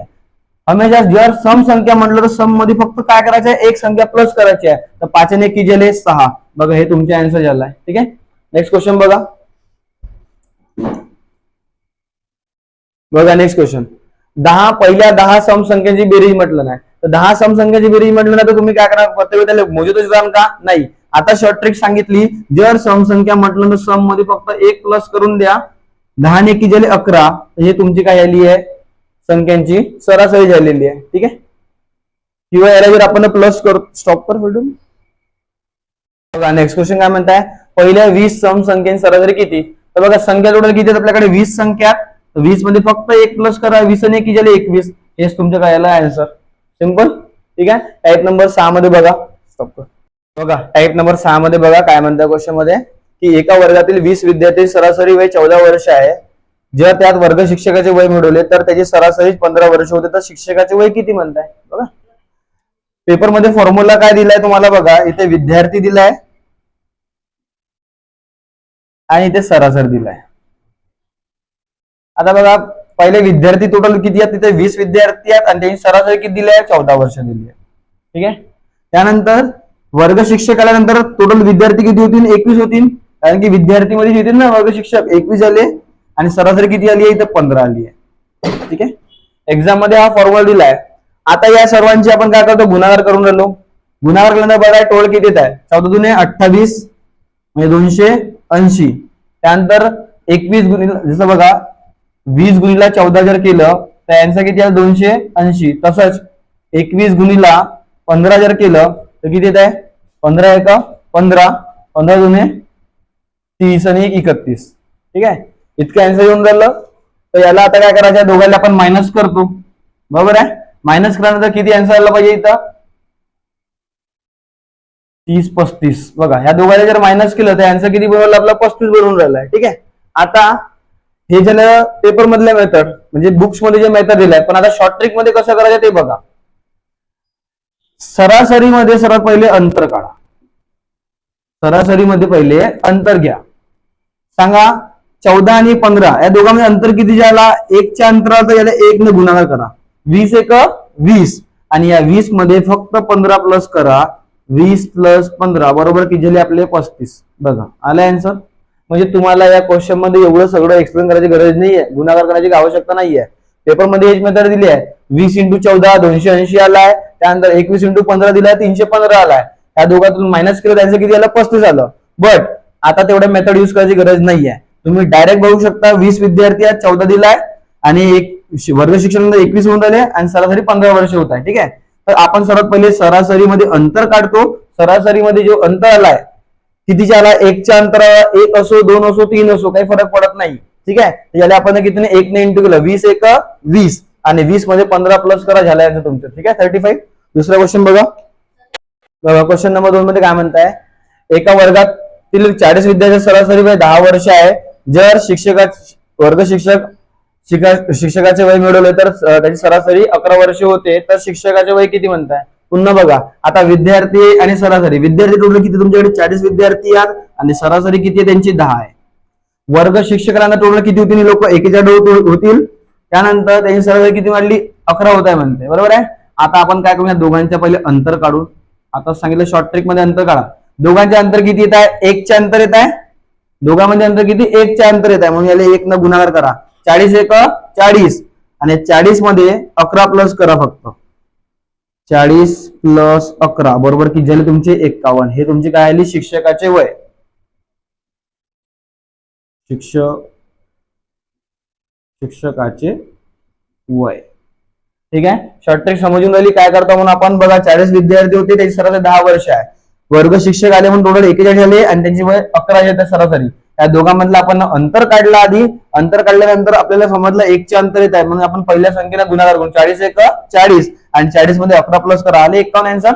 हमेशा जर सम संख्या म्हटलं तर सम मध्ये फक्त काय करायचं आहे, एक संख्या प्लस करायची आहे. तर 5 ने केले 6. बघा हे तुमचे आन्सर झाला आहे. ठीक आहे, नेक्स्ट क्वेश्चन बघा. बघा नेक्स्ट क्वेश्चन, पहिल्या 10 सम संख्यांची बेरीज म्हटलं नाही तर 10 सम संख्यांची बेरीज म्हटलं नाही तर तुम्ही काय करा, प्रत्येक त्याला मोजतच जाल का नाही. आता शॉर्ट ट्रिक सांगितली, जर सम संख्या म्हटलं तर सम मध्ये फक्त 1 प्लस करून द्या, 10 ने केले 11. हे तुमची काय आली आहे, संख्यांची सरासरी झालेली आहे. ठीक आहे, किंवा याला जर आपण प्लस करू, स्टॉप कर भेटून. बघा नेक्स्ट क्वेश्चन काय म्हणताय, पहिल्या 20 सम संख्यांची सरासरी किती. तर बघा संख्या टोटल किती आहेत आपल्याकडे, 20 संख्या. 20 मध्ये फक्त 1 प्लस करा, 20 ने केले 21. हेच तुमच्या काय आला आन्सर, सिंपल. ठीक आहे, टाइप नंबर 6 मध्ये बघा, स्टॉप कर. बघा टाइप नंबर 6 मध्ये बघा काय म्हणतात क्वेश्चन मध्ये, की एका वर्गातील 20 विद्यार्थी सरासरी वय 14 वर्ष आहे. जर त्यात वर्ग शिक्षकाचे वय मिळवले तर त्याची सरासरी 15 वर्ष होते, तर शिक्षकाचे वय किती म्हणताय. बघा पेपर मध्ये फॉर्म्युला काय दिलाय तुम्हाला, बघा इथे विद्यार्थी दिलाय आणि इथे सरासरी दिलाय. आता बघा पहिले विद्यार्थी टोटल किती आहेत, तिथे 20 विद्यार्थी आहेत आणि त्यांची सरासरी किती दिली आहे, 14 वर्ष दिली आहे. ठीक आहे, त्यानंतर वर्ग शिक्षक आल्यानंतर टोटल विद्यार्थी किती होतील, 21 होतील. कारण की विद्यार्थी मध्ये होतील ना वर्ग शिक्षक, 21 झाले आणि सरासरी किती आली आहे, इथे 15 आली आहे. ठीक आहे, एक्झाम मध्ये हा फॉर्म्युला दिलाय. आता या सर्वांची आपण काय करतो, गुणाकार करून राहिलो. गुणाकार केल्यानंतर बघा टोटल किती येत आहे, 14 दुने 28 म्हणजे 280. त्यानंतर 21 गुणिले, जसं बघा 20 गुणिला 14 जर केलं तर यांचं किती आहे, 280. तसंच 21 गुणिला 15 जर केलं तर किती येत आहे, 15 1 15, 15 दुने 30 आणि 31. ठीक आहे, इतकं आन्सर येऊन राहिलं. तर याला आता काय करायचं आहे, दोघांना आपण मायनस करतो, बरोबर आहे. मायनस केल्यानंतर किती आन्सर आला पाहिजे इथं, 30 35. बघा ह्या दोघांना जर मायनस केलं तर आन्सर किती बनवलं आपला, 35 बनवून राहिलाय. ठीक आहे, आता हे झालं पेपर मधल्या मेथड, म्हणजे बुक्स मध्ये जे मेथड दिलाय. पण आता शॉर्ट ट्रिक मध्ये कसं करायचं ते बघा. सरासरीमध्ये सर्वात पहिले अंतर काढा. सरासरीमध्ये पहिले अंतर घ्या. सांगा 14 आणि 15 या दोघांमध्ये अंतर किती झाला? 1च्या अंतरावर तर याला 1 ने गुणाकार करा. 20 एक 20 आणि या 20 मध्ये फक्त 15 प्लस करा. 20 प्लस 15 बरोबर किती झाले आपले 35. बघा आला आन्सर. म्हणजे तुम्हाला या क्वेश्चन मध्ये एवढं सगळं एक्सप्लेन करायची गरज नाहीये, गुणाकार करायची आवश्यकता नाहीये. पेपर मध्ये हेच मेथड दिली आहे. 20 × 14 280 आलाय. त्यानंतर 21 × 15 दिलाय 315 आलाय. या दोघातून मायनस केलं त्यांचं किती आलं? 35 आलं. बट आता तेवढ्या मेथड युज करायची गरज नाहीये. तुम्ही डायरेक्ट बघू शकता 20 विद्यार्थी आहेत, 14 दिलाय आणि एक वर्ग शिक्षणामध्ये 21 होऊन राहिले आणि सरासरी 15 वर्ष होत आहे. ठीक आहे. तर आपण सर्वात पहिले सरासरीमध्ये अंतर काढतो. सरासरीमध्ये जो अंतर आलाय कितीच्या आला? 1च्या अंतरावर 1 असो 2 असो 3 असो काही फरक पडत नाही. ठीक आहे. याला आपण कितीने 1 ने इंटू केलं. 20 एक 20 आणि 20 मध्ये 15 प्लस करा, झाला याचं तुमचं. ठीक आहे 35. दुसरा क्वेश्चन बघा. क्वेश्चन नंबर 2 मध्ये काय म्हणताय? एका वर्गातील 40 विद्यार्थी सरासरी वय 10 वर्ष आहे. जर शिक्षकाचे वय मिळवले तर त्याची सरासरी 11 वर्ष होते, तर शिक्षकाचे वय किती म्हणताय? पुन्हा बघा आता विद्यार्थी आणि सरासरी. विद्यार्थी टोटल किती तुमच्याकडे? 40 विद्यार्थी आहेत आणि सरासरी किती आहे त्यांची? 10 आहे. वर्ग शिक्षकांना टोटल किती होतील? लोक 41 होतील. त्यानंतर त्यांची सरासरी किती वाढली? 11 होत आहे म्हणते. बरोबर आहे. आता आपण काय करूया? दोघांच्या पहिले अंतर काढू. आता सांगितलं शॉर्ट ट्रिक मध्ये अंतर काढा. दोघांचे अंतर किती येत आहे? 1चे अंतर येत आहे. दोघांमध्ये अंतर किती? 1चे अंतर येत आहे. म्हणून याला 1 न गुणाकार करा. 40 एक 40 आणि 40 मध्ये 11 प्लस करा फक्त. 40 प्लस 11 बरोबर किती झाले तुमचे? 51. हे तुमचे काय आली? शिक्षकाचे वय. शिक्षकाचे वय. ठीक आहे. शॉर्ट ट्रिक समजून राहिली काय करतो म्हणून आपण. बघा 40 विद्यार्थी होते, त्याची सरासरी 10 वर्ष आहे. वर्ग शिक्षक आले म्हणून टोटल 41 झाले आणि त्यांची वय 11 येते सरासरी. या दोघांमधलं आपण अंतर काढलं आधी. अंतर काढल्यानंतर आपल्याला समजलं 1चे अंतर येत आहे, म्हणून आपण पहिल्या संख्येला गुणाकार करू. 40 एक 40 आणि 40 मध्ये 11 प्लस करा, आले 51 आन्सर.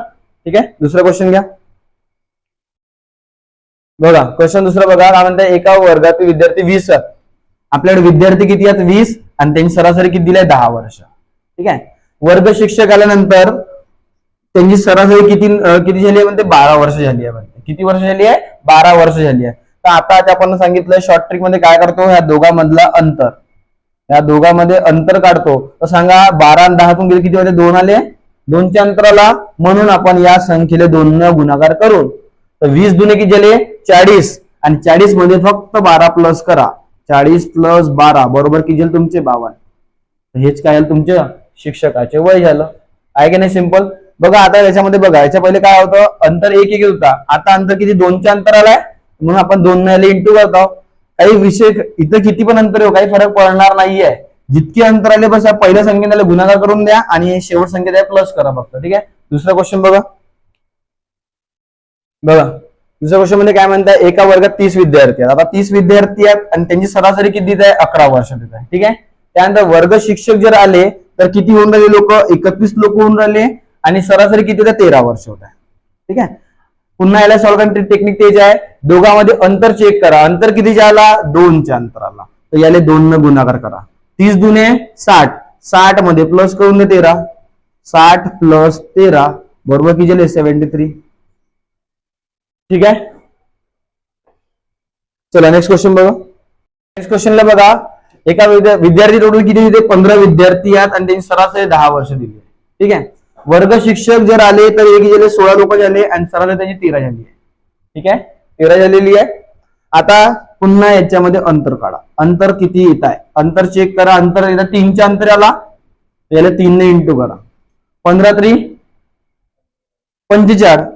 ठीक आहे. दुसरा क्वेश्चन घ्या. बघा क्वेश्चन दुसरा बघा काय म्हणताय? एका वर्गातील विद्यार्थी 20 आहेत. आपल्याकडे विद्यार्थी किती आहेत? 20 आणि त्यांची सरासरी किती दिली आहे? 10 वर्ष. ठीक आहे. वर्ग शिक्षक आल्यानंतर त्यांची सरासरी किती झाली आहे म्हणते? 12 वर्ष झाली आहे म्हणते. किती वर्ष झाली आहे? 12 वर्ष झाली आहे. तर आता आपण सांगितलं शॉर्ट ट्रिक मध्ये काय करतो? या दोघांमधला अंतर, या दोघांमध्ये अंतर काढतो. तर सांगा 12 आणि 10 तून किती होते? 2 आले. 2च्या अंतराला म्हणून आपण या संख्येला 2 न गुणाकार करू. तर 20 दुने किती झाले? 40 आणि 40 मध्ये फक्त 12 प्लस करा. 40 प्लस 12 बरोबर किती झाले तुमचे? 52. हेच काय झालं तुमच्या शिक्षकाचे वय झालं. आहे की नाही? सिंपल. बघा आता याच्यामध्ये बघा, याच्या पहिले काय होतं? अंतर 1 1 होता. आता अंतर किती? 2च्या अंतराला आहे म्हणून आपण 2 ने इंटू करतो. काही विषय इथं किती पण अंतर हो, काही फरक पडणार नाहीये. जितके अंतर आले बस पहिल्या संख्येला गुणाकार करून द्या आणि शेवट संख्येला प्लस करा फक्त. ठीक आहे. दुसरा क्वेश्चन बघा. दुसऱ्या क्वेश्चन मध्ये काय म्हणताय? एका वर्गात 30 विद्यार्थी आहेत. आता 30 विद्यार्थी आहेत आणि त्यांची सरासरी किती देत आहे? 11 वर्ष देत आहे. ठीक आहे. त्यानंतर वर्ग शिक्षक जर आले तर किती होऊन राहिले लोक? 31 लोक होऊन राहिले आणि सरासरी किती होते? 13 वर्ष होत आहे. ठीक आहे. पुन्हा याला सॉल्व्ह करण्याची टेक्निक तेच आहे. दोघांमध्ये अंतर चेक करा. अंतर कितीच्या आला? 2च्या अंतराला. तर याला 2 न गुणाकार करा. 30 दुने 60. 60 मध्ये प्लस करून दे 13. 60 प्लस 13 बरोबर किती झाले? 73. ठीक आहे. चला नेक्स्ट क्वेश्चन बघा. नेक्स्ट क्वेश्चनला बघा. एका विद्यार्थी टोटल किती होते? 15 विद्यार्थी आहेत आणि त्यांची सरासरी 10 वर्ष दिली. ठीक आहे. वर्ग शिक्षक जर आले तर एक झाले 16 लोक झाले आणि सरासरी त्यांची 13 झाली आहे. ठीक आहे. 13 झालेली आहे. आता पुन्हा याच्यामध्ये अंतर काढा. अंतर किती येत आहे? अंतर चेक करा. अंतर येतं 3च्या अंतराला, याला 3 ने इंटू करा. 15 3 45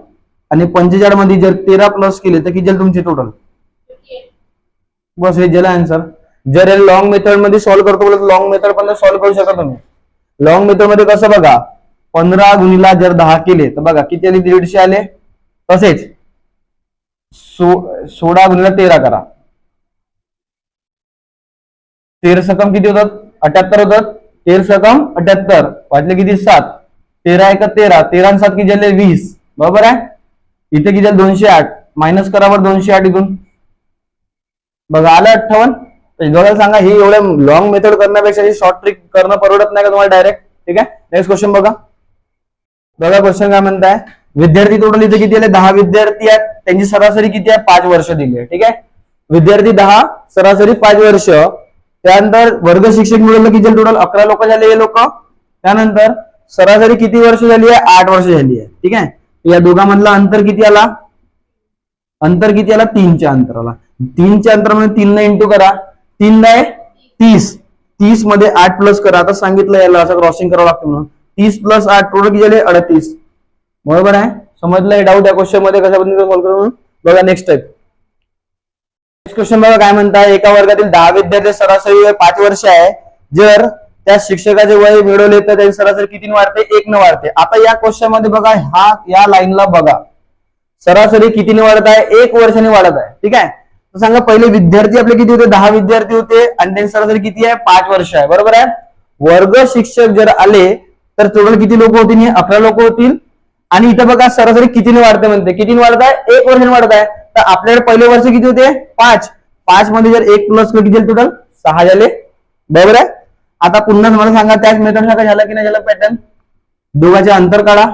आणि 45 मध्ये जर 13 प्लस केले तर किती झाले तुमचे टोटल? बस हे झालं आन्सर. जर हे लॉंग मेथड मध्ये सॉल्व्ह करतो बोलत लॉंग मेथड पण सॉल्व्ह करू शकता तुम्ही. लॉंग मेथड मध्ये कसं बघा, 15 गुणिला जर 10 केले तर बघा किती आले? 150 आले. तसेच 16 गुणिला 13 करा. 13 सकम किती होतात? 78 होतात. 13 सकम 78 वाटले किती? 7. 13 एक 13. 13 आणि 7 किती झाले? 20. बरोबर आहे. इथे किती झाले? 208. मायनस करा बरं 208 इथून. बघा आलं 58. दोघांना सांगा ही एवढ्या लॉंग मेथड करण्यापेक्षा शॉर्ट ट्रिक करणं परवडत नाही का तुम्हाला डायरेक्ट. ठीक आहे, नेक्स्ट क्वेश्चन बघा. बघा क्वेश्चन काय म्हणताय, विद्यार्थी टोटल इथे किती आले, 10 विद्यार्थी आहेत, त्यांची सरासरी किती आहे, 5 वर्ष दिली आहे. ठीक आहे, विद्यार्थी 10, सरासरी 5 वर्ष. त्यानंतर वर्ग शिक्षक मिळवलं किती टोटल 11 लोक झाले हे लोक. त्यानंतर सरासरी किती वर्ष झाली आहे, 8 वर्ष झाली आहे. ठीक आहे, या दोघांमधलं अंतर किती आला, अंतर किती आला, 3च्या अंतराला. 3च्या अंतरामध्ये 3 ने इंटू करा, 3 ने 30, 30 मध्ये 8 प्लस करा. आता सांगितलं याला असं क्रॉसिंग करावं लागतं म्हणून. 30 प्लस 8 टोटल किती झाले, 38. बरोबर आहे, समजलंय डाऊट या क्वेश्चन मध्ये कशा पद्धतीने सॉल्व्ह करून. बघा नेक्स्ट टाइप. नेक्स्ट क्वेश्चन बघा काय म्हणताय, एका वर्गातील 10 विद्यार्थी सरासरी वय 5 वर्ष आहे. जर त्या शिक्षकाचे वय मिळवले तर त्यांची सरासरी किती वाढते, 1 ने वाढते. आता या क्वेश्चन मध्ये बघा, हा या लाईनला बघा, सरासरी कितीने वाढत आहे, 1 वर्षाने वाढत आहे. ठीक आहे, तर सांगा पहिले विद्यार्थी आपले किती होते, 10 विद्यार्थी होते आणि त्यांची सरासरी किती आहे, 5 वर्ष आहे. बरोबर आहे, वर्ग शिक्षक जर आले तर टोटल किती लोक होतील, 11 लोक होतील. आणि इथं बघा सरासरी कितीने वाढते म्हणते, कितीने वाढत आहे, 1 वर्षाने वाढत आहे. तर आपल्याकडे पहिले वर्ष किती होते, 5. 5 मध्ये जर 1 प्लस किती झाले, टोटल 6 झाले. बरोबर आहे, आता पुन्हा मला सांगा त्याच मेथड सारखं झालं की नाही झालं पॅटर्न. दोघांचे अंतर काढा,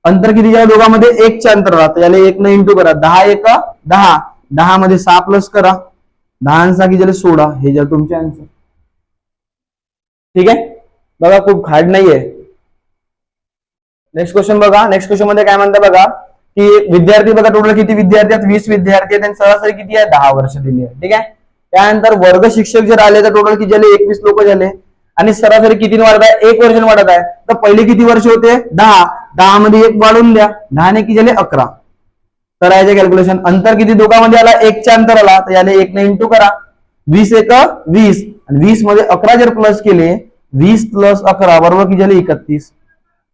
अंतर किती झालं दोघांमध्ये, 1 च्या अंतर राहतं, याला 1 ने इंटू करा, 10 1 10, 10 मध्ये 6 प्लस करा, 10 6 किती झाले 16. हे झालं तुमचे आन्सर. ठीक आहे, बघा खूप हार्ड नाहीये. नेक्स्ट क्वेश्चन बघा. नेक्स्ट क्वेश्चन मध्ये काय म्हणतात बघा, की विद्यार्थी बघा टोटल किती विद्यार्थी आहेत, 20 विद्यार्थी आहेत, त्यांची सरासरी किती आहे, 10 वर्ष दिली आहे. ठीक आहे, त्यानंतर वर्ग शिक्षक जर आले तर टोटल किती झाले, 21 लोक झाले आणि सरासरी किती वाढत आहे, 1 वर्षाने वाढत आहे. तर पहिले किती वर्ष होते, 10, 10 मध्ये 1 वाढून द्या, 10 ने किती झाले 11. करायचे कॅल्क्युलेशन. अंतर किती दोघांमध्ये आला, 1 च्या अंतर आला, तर याला 1 ने इंटू करा, 20 1 20 आणि 20 मध्ये 11 जर प्लस केले, 20 प्लस 11 बरोबर किती झाले 31.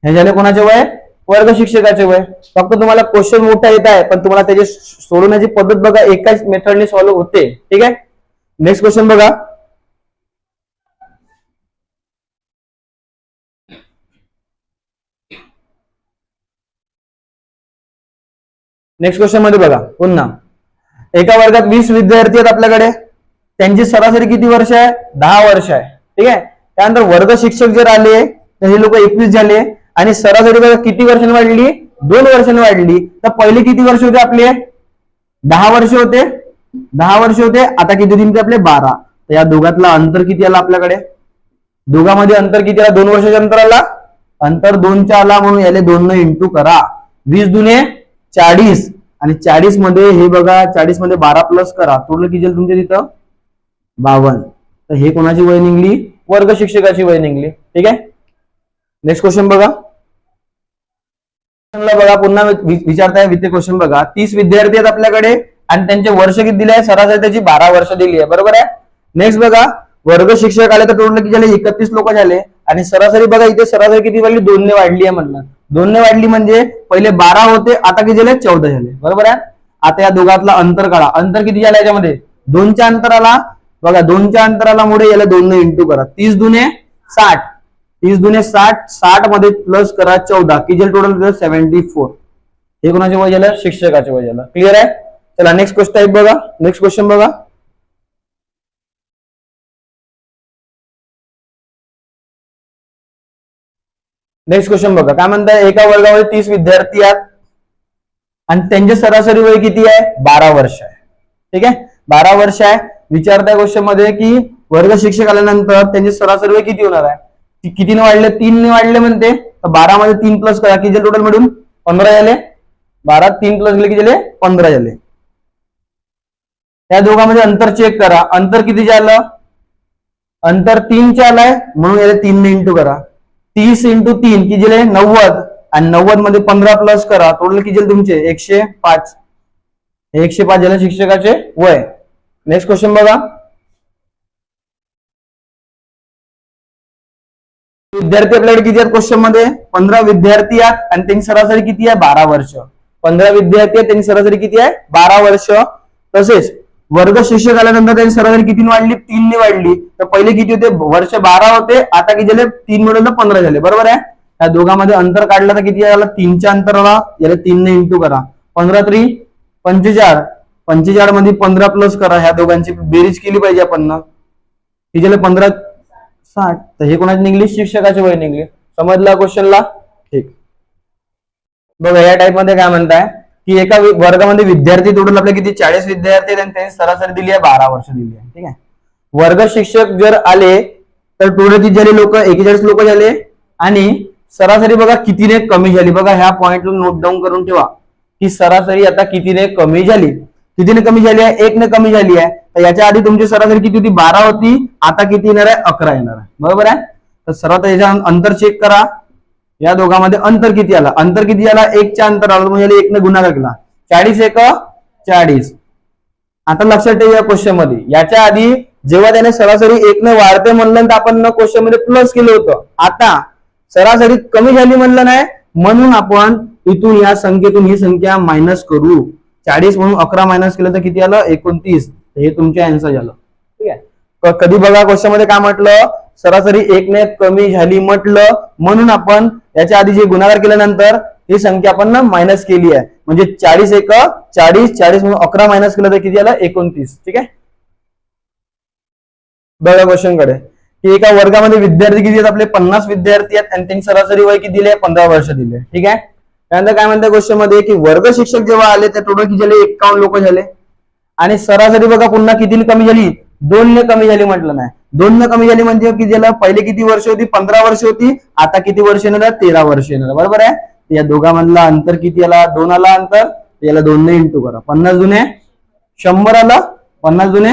हे झाले कोणाचे वय, वर्ग शिक्षकाचे वय. फक्त तुम्हाला क्वेश्चन मोठा येत आहे पण तुम्हाला त्याची सोडवण्याची पद्धत बघा एकाच मेथडने सॉल्व्ह होते. ठीक आहे, नेक्स्ट क्वेश्चन बघा. नेक्स्ट क्वेश्चन मध्ये बघा पुन्हा, एका वर्गात 20 विद्यार्थी आहेत आपल्याकडे, त्यांची सरासरी किती वर्ष आहे, 10 वर्ष आहे. ठीक आहे, त्यानंतर वर्ग शिक्षक जर आले तर हे लोक 21 झाले आणि सरासरी बघा किती वर्षांनी वाढली, 2 वर्षांनी वाढली. तर पहिले किती वर्ष होते आपले, 10 वर्ष होते, 10 वर्ष होते. आता किती दिन आपले 12. तर या दोघातला अंतर किती आला आपल्याकडे, दोघांमध्ये अंतर किती आला, 2 वर्षाच्या अंतर आला, अंतर 2च्या आला म्हणून याले 2 ने इंटू करा, 20 दुने 40 आणि 40 मध्ये हे बघा 40 मध्ये 12 प्लस करा, टोटल किती झालं तुमच्या तिथं 52. तर हे कोणाची वय निघली, वर्ग शिक्षकाची वय निघली. ठीक आहे, नेक्स्ट क्वेश्चन बघा. बघा पुन्हा विचारताय वित्त क्वेश्चन बघा, 30 विद्यार्थी आहेत आपल्याकडे आणि त्यांचे वर्ष किती दिले आहे, सरासरी त्याची 12 वर्ष दिली आहे. बरोबर आहे, नेक्स्ट बघा वर्ग शिक्षक आले तर टोटल किती झाले, 31 लोक झाले आणि सरासरी बघा इथे सरासरी किती वाढली, 2 ने वाढली आहे म्हणलं. 2 ने वाढली म्हणजे पहिले 12 होते, आता किती झाले 14 झाले. बरोबर आहे, आता या दोघातला अंतर काढा, अंतर किती झालं याच्यामध्ये, 2च्या अंतराला बघा, 2च्या अंतराला मुळे याला 2 ने इंटू करा, 30 दुने 60, 30 दुने 60, 60 मध्ये प्लस करा 14 की जे टोटल 74. हे कोणाचे वय झालं, शिक्षकाचे वय झालं. क्लिअर आहे. चला नेक्स्ट क्वेश्चन टाइप बघा. नेक्स्ट क्वेश्चन बघा. नेक्स्ट क्वेश्चन बघा काय म्हणताय, एका वर्गामध्ये 30 विद्यार्थी आहेत आणि त्यांचे सरासरी वय किती आहे, 12 वर्ष आहे. ठीक आहे, 12 वर्ष आहे. विचारताय क्वेश्चन मध्ये की वर्ग शिक्षक आल्यानंतर त्यांचे सरासरी वय किती होणार आहे, कितीने वाढले, 3 ने वाढले म्हणते. तर 12 मध्ये 3 प्लस करा की जे टोटल मिळून 15 झाले, 12 3 प्लस केले की झाले 15 झाले. त्या दोघांमध्ये अंतर चेक करा, अंतर किती झालं, अंतर 3 चे आलाय म्हणून याला 3 ने इंटू करा, 30 इंटू 3 की जे 90 आणि 90 मध्ये 15 प्लस करा, टोटल किती झाले तुमचे 105. 105 झाले शिक्षकाचे वय. नेक्स्ट क्वेश्चन बघा. विद्यार्थी आपल्याकडे किती आहेत क्वेश्चन मध्ये, 15 विद्यार्थी आहेत आणि त्यांची सरासरी किती आहे, 12 वर्ष. 15 विद्यार्थी आहेत, त्यांची सरासरी किती आहे, 12 वर्ष. तसेच वर्ग शिक्षक आल्यानंतर त्यांची सरासरी किती वाढली, 3 ने वाढली. तर पहिले किती होते, वर्ष 12 होते, आता किती झाले 3 मिळून 15 झाले. बरोबर आहे, या दोघांमध्ये अंतर काढलं तर किती आलं, 3च्या अंतराला याला 3 ने इंटू करा, 15 3 45, 45 मध्ये 15 प्लस करा, ह्या दोघांची बेरीज केली पाहिजे आपण. किती झाले 15 60. तर हे कोणाचे निघले? शिक्षकाचे वय निघले. समजला क्वेश्चनला? ठीक. बघा या टाइप मध्ये काय म्हणताय की एका वर्गामध्ये विद्यार्थी टोटल आपले किती 40 विद्यार्थी आहेत आणि त्यांनी सरासरी दिली आहे 12 वर्ष दिली आहे. ठीक आहे. वर्ग शिक्षक जर आले तर टोटल किती झाले लोक? 41 लोक झाले आणि सरासरी बघा कितीने कमी झाली. बघा ह्या पॉइंटला नोट डाऊन करून ठेवा की सरासरी आता कितीने कमी झाली. कितीने कमी झाली आहे? 1 ने कमी झाली आहे. तर याच्या आधी तुमची सरासरी किती होती? 12 होती. आता किती येणार आहे? 11 येणार आहे. बरोबर आहे. तर सर्वात याच्या अंतर चेक करा. या दोघांमध्ये अंतर किती आला? अंतर किती आला? 1 च्या अंतर आलं म्हणजे 1 ने गुणाकार केला. 40 1 40. आता लक्षात ठेवा या क्वेश्चन मध्ये याच्या आधी जेव्हा त्याने सरासरी 1 ने वाढते म्हणलं तर आपण क्वेश्चन मध्ये प्लस केलं होतं. आता सरासरी कमी झाली म्हणलं नाही म्हणून आपण इथून या संख्येतून ही संख्या मायनस करू. 40 म्हणून 11 मायनस केलं तर किती आलं? 29. हे तुमचे आन्सर झालं. ठीक आहे. कधी बघा क्वेश्चन मध्ये काय म्हटलं? सरासरी 1 ने कमी झाली म्हटलं म्हणून आपण याच्या आधी जे गुणाकार केल्यानंतर ही संख्या आपण मायनस केली आहे. म्हणजे 40 1 40 40 म्हणून 11 मायनस केलं तर किती आलं? 29. ठीक आहे. बघा क्वेश्चन कडे की एका वर्गामध्ये विद्यार्थी किती आहेत? आपले 50 विद्यार्थी आहेत आणि त्यांनी सरासरी वय किती दिले? 15 वर्ष दिले. ठीक आहे. त्यानंतर काय म्हणतात क्वेश्चन मध्ये की वर्ग शिक्षक जेव्हा आले त्या टोटल किती झाले? 51 लोक झाले आणि सरासरी बघा पुन्हा कितीने कमी झाली? 2 ने कमी झाली म्हटलं नाही. 2 ने कमी झाली म्हणजे किती झालं? पहिले किती वर्ष होती? 15 वर्ष होती. आता किती वर्ष येणार? 13 वर्ष येणार. बरोबर आहे. या दोघांमधला अंतर किती आला? 2 आला अंतर. याला 2 ने इंटू करा. 50 दुने 100 आला. 50 दुने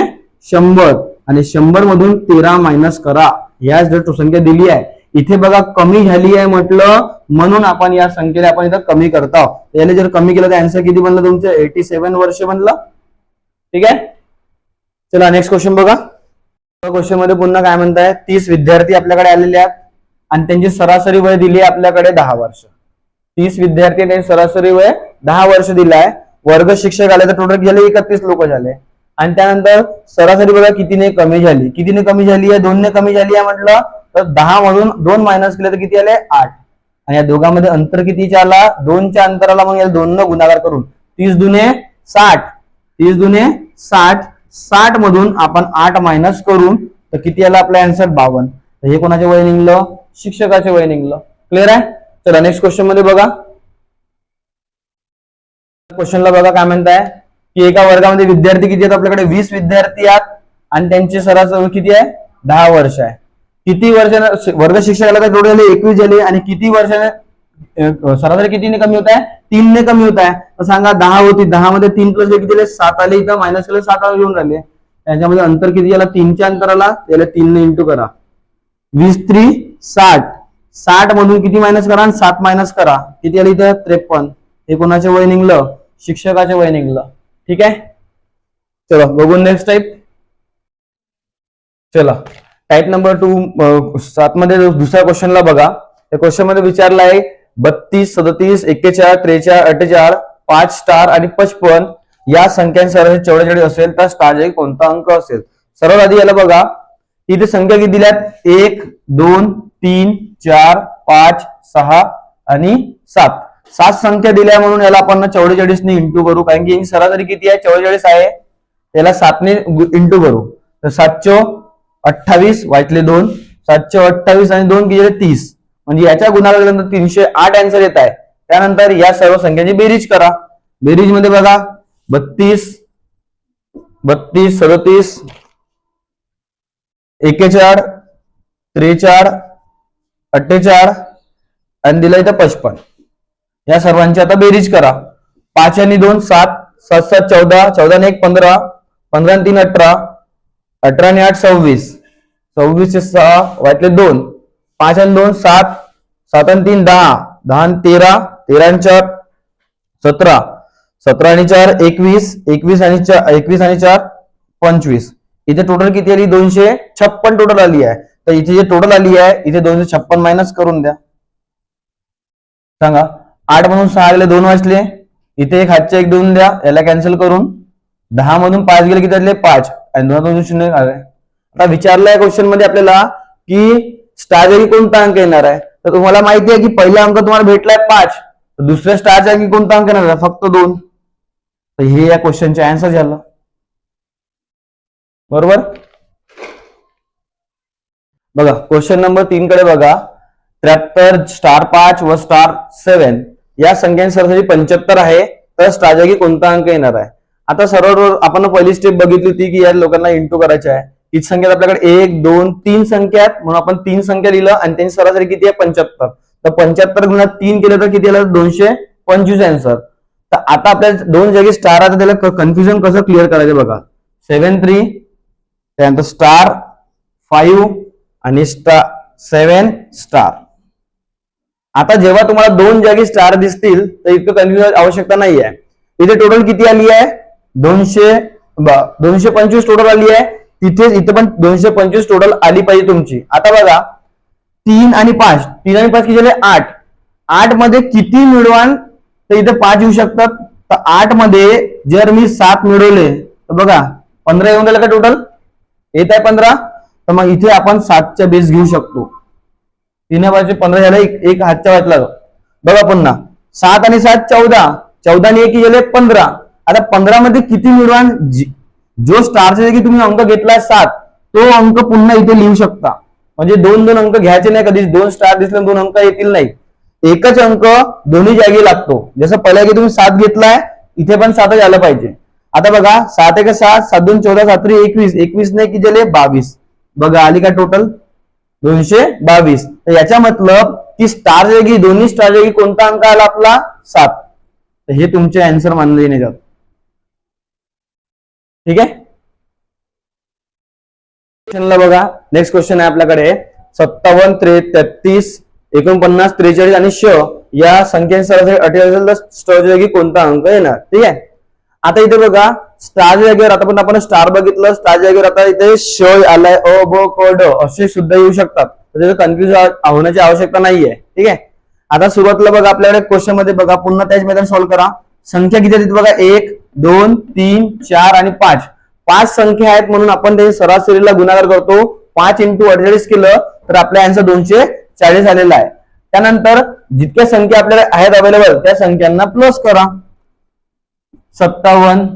100 आणि 100 मधून 13 मायनस करा. या जर संख्या दिली आहे इथे बघा कमी झाली आहे म्हटलं म्हणून आपण या संख्येला आपण इथं कमी करतो. याने जर कमी केलं तर आन्सर किती बनलं तुमचं? 87 वर्ष बनलं. ठीक आहे. चला नेक्स्ट क्वेश्चन बघा. क्वेश्चन मध्ये पुन्हा काय म्हणताय? 30 विद्यार्थी आपल्याकडे आलेले आहेत आणि त्यांची सरासरी वय दिली आहे आपल्याकडे 10 वर्ष. 30 विद्यार्थी त्यांची सरासरी वय 10 वर्ष दिलं आहे. वर्ग शिक्षक आले तर टोटल झाले 31 लोक झाले आणि त्यानंतर सरासरी बघा कितीने कमी झाली? कितीने कमी झाली आहे? 2 ने कमी झाली आहे म्हटलं तर 10 मधून 2 मायनस केले तर किती आले? 8. आणि या दोघांमध्ये अंतर कितीचा आला? 2 च्या अंतराला मग याला 2 न गुणाकार करून 30 दुने 60. 30 दुने 60. 60 मधून आपण 8 मायनस करून तर किती आला आपला आन्सर? 52. तर हे कोणाचे वय निघलं? शिक्षकाचे वय निघलं. क्लिअर आहे. चला नेक्स्ट क्वेश्चन मध्ये बघा. क्वेश्चनला बघा काय म्हणताय की एका वर्गामध्ये विद्यार्थी किती आहेत? आपल्याकडे 20 विद्यार्थी आहेत आणि त्यांची सरासरी किती आहे? 10 वर्ष आहे. किती वर्षाने वर्ग शिक्षकाला तर टोटल 21 झाले आणि किती वर्षाने सरासरी कितीने कमी होत आहे? 3 ने कमी होत आहे. तर सांगा 10 होती 10 मध्ये 3 प्लस 1 किती? 7 आले. इथं मायनस केलं 7 येऊन राहिले. त्याच्यामध्ये अंतर किती आला? 3 च्या अंतराला त्याला 3 ने इंटू करा. 20 3 60. 60 मधून किती मायनस करा? 7 मायनस करा. किती आले इथं? 53. हे कोणाचे वय निघलं? शिक्षकाचे वय निघलं. ठीक आहे. चला बघू नेक्स्ट टाईप. चला टाईप नंबर 2 7 मध्ये दुसऱ्या क्वेश्चनला बघा. त्या क्वेश्चन मध्ये विचारला आहे 32 37 41 43 48 5 स्टार आणि 55 या संख्यांसह 44 असेल तर स्टार जागी कोणता अंक असेल? सर्वात आधी याला बघा इथे संख्या किती दिल्यात? 1 2 3 4 5 6 आणि 7. 7 संख्या दिल्या म्हणून याला आपण 44 ने इंटू करू कारण की सरासरी किती आहे? 44 आहे. त्याला 7 ने इंटू करू तर 7 28 वाटले 2. 728 आणि 2 किती? 30. म्हणजे याच्या गुणाकार केल्यानंतर 308 आन्सर येत आहे. त्यानंतर या सर्व संख्यांची बेरीज करा. बेरीज मध्ये बघा 32 32 37 41 43 48 आणि दिलं इथं 55. या सर्वांची आता बेरीज करा. 5 आणि 2 7 7 7 14 14 आणि 1 15 15 आणि 3 18 18 आणि 8 26 26 चे 6 वाटले 2. 5 आणि 2 7 7 आणि 3 10 10 आणि 13 13 आणि 4 17 17 आणि 4 21 21 आणि 4 21 आणि 4 25. इथे टोटल किती आली? 256 टोटल आली आहे. तर इथे जे टोटल आली आहे इथे 256 मायनस करून द्या. सांगा 8 मधून 6 गेले 2 वाचले. इथे एक हातचे 1 देऊन द्या. याला कॅन्सल करून 10 मधून 5 गेले किती आले? 5 आणि 2 मधून 0 आले. आता विचारलंय क्वेश्चन मध्ये आपल्याला की स्टार जागी कोणता अंक येणार आहे? तर तुम्हाला माहिती आहे की पहिला अंक तुम्हाला भेटलाय 5. तर दुसऱ्या स्टार जागी कोणता अंक येणार आहे? फक्त 2. तर हे या क्वेश्चनचे आन्सर झालं. बरोबर. बघा क्वेश्चन नंबर 3 कडे बघा. 73 स्टार 5 व स्टार 7 या संख्यांची सरासरी 75 आहे, तर स्टार जागी कोणता अंक येणार आहे? आता सर्व आपण पहिली स्टेप बघितली होती की या लोकांना इंटू करायचे आहे. ही संख्या आपल्याकडे 1 2 3 संख्या आहेत, म्हणून आपण 3 संख्या लिहिलं आणि त्यांची सरासरी किती आहे? 75. तर 75 गुणिले 3 केलं तर किती आलं? 225 आन्सर. तर आता आपल्या 2 जागी स्टार आहे, त्याला कन्फ्युजन कसं क्लिअर करायचं बघा. 7 3 त्यानंतर स्टार 5 आणि स्टार 7 स्टार. आता जेव्हा तुम्हाला 2 जागी स्टार दिसतील तर इतकं कन्फ्युजन आवश्यकता नाही आहे. इथे टोटल किती आली आहे? 225 टोटल आली आहे. इथे पण 225 टोटल आली पाहिजे तुमची. आता बघा 3 आणि 5 किती झाले? 8. 8 मध्ये किती मिळवाल तर इथे 5 येऊ शकतात. तर 8 मध्ये जर मी 7 मिळवले तर बघा 15 येऊन गेलं का? टोटल येत आहे 15. तर मग इथे आपण 7च्या बेस घेऊ शकतो. 3 बाजूचे 15 झाले, एक हातच्या वाटला. बघा पुन्हा 7 आणि 7 14, 14 आणि 1 झाले 15. आता 15 मध्ये किती मिळवाल? जो स्टारच्या जागी तुम्ही अंक घेतला 7 तो अंक पुन्हा इथे लिहू शकता. म्हणजे 2 अंक घ्यायचे नाही कधी. 2 स्टार दिसले 2 अंक येतील नाही. एकच अंक दोन्ही जागी लागतो. जसं पहिल्या की तुम्ही 7 घेतलाय, इथे पण 7च आलं पाहिजे. आता बघा 7 1 7, 7 2 14, 7 3 21, 21 नाही की झाले 22. बघा आली का टोटल? 222. तर याचा मतलब की स्टार जागी, दोन्ही स्टार जागी कोणता अंक आला आपला? 7. तर हे तुमचे आन्सर मानले नाही जात. ठीक आहे. बघा नेक्स्ट क्वेश्चन आहे आपल्याकडे. 57 33 49 43 आणि श या संख्यांची सरासरी 48 स्टार जागी कोणता अंक येणार? ठीक आहे. आता इथे बघा स्टार जागेवर आता पण आपण स्टार बघितलं. स्टार जागेवर आता इथे श आलाय, अ ब क ड असे सुद्धा येऊ शकतात. तर त्याचं कन्फ्युज होण्याची आवश्यकता नाहीये. ठीक आहे. आता सुरुवातीला बघा आपल्याकडे क्वेश्चन मध्ये बघा पुन्हा त्याच मेथड सॉल्व्ह करा. संख्या किती आहेत बघा? 1 2 3 4 आणि 5. 5 संख्या आहेत म्हणून आपण त्याची सरासरीला गुणाकार करतो. 5 × 48 केलं तर आपला आन्सर 240 आलेला आहे. त्यानंतर जितक्या संख्या आपल्याला आहेत अवेलेबल त्या संख्यांना प्लस करा. 57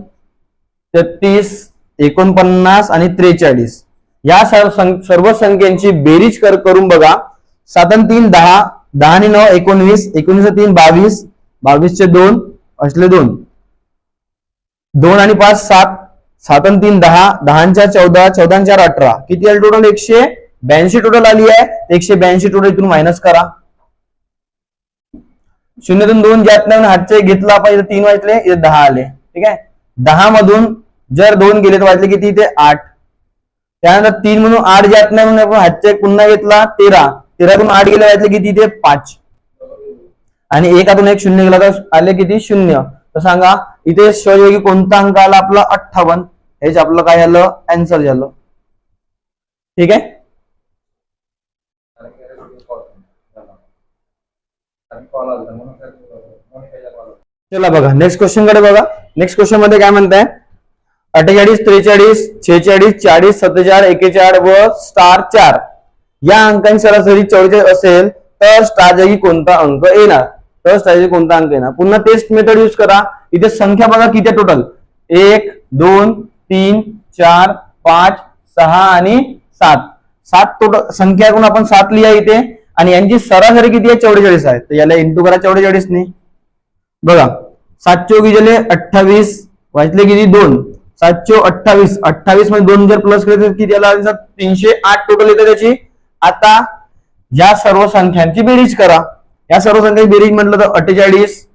33 49 आणि 43 या सर्व संख्यांची बेरीज करून बघा. 7 आणि 3 10, 10 आणि 9 19, 19 आणि 3 22, 22 चे 2 असले 2, 2 आणि 5 7, 7 आणि 3 10, 10 आणि 4 14, 14 आणि 4 18. किती आली टोटल? 182 टोटल आली आहे. 182 टोटल इथून मायनस करा. 0 तून 2 जात नाही, हातचे घेतला आपण. इथे 3 वाचले, इथे 10 आले. ठीक आहे. 10 मधून जर 2 गेले तर वाचले किती? इथे 8. त्यानंतर 3 म्हणून 8 जात नाही म्हणून आपण हातचे पुन्हा घेतला 13. 13 तून 8 गेले वाचले किती? इथे 5. आणि 1 1 शून्य गेला तर आले किती? 0. तर सांगा इथे श कोणता अंक आला आपला? 58. हेच आपलं काय झालं? आन्सर झालं. ठीक आहे. चला बघा नेक्स्ट क्वेश्चन कडे बघा. नेक्स्ट क्वेश्चन मध्ये काय म्हणताय? 48 43 46 40 47 41 व स्टार 4 या अंकांची सरासरी 44 असेल तर स्टार जागी कोणता अंक येणार? तर स्टार जागी कोणता अंक येणार? पुन्हा टेस्ट मेथड यूज करा. इथे संख्या बघा किती आहे टोटल? 1 2 3 4 5 6 आणि 7. 7 टोटल संख्या करून आपण 7 लिहा इथे. आणि यांची सरासरी किती आहे? 44 आहे. तर याला इंटू करा 44 ने. बघा 7 चौकी झाले 28, वाचले किती? 2. 7 28, 28 मध्ये 2 जर प्लस केले तर किती आला? 308 टोटल येते त्याची. आता या सर्व संख्यांची बेरीज करा. या सर्व संख्यांची बेरीज म्हटलं तर 48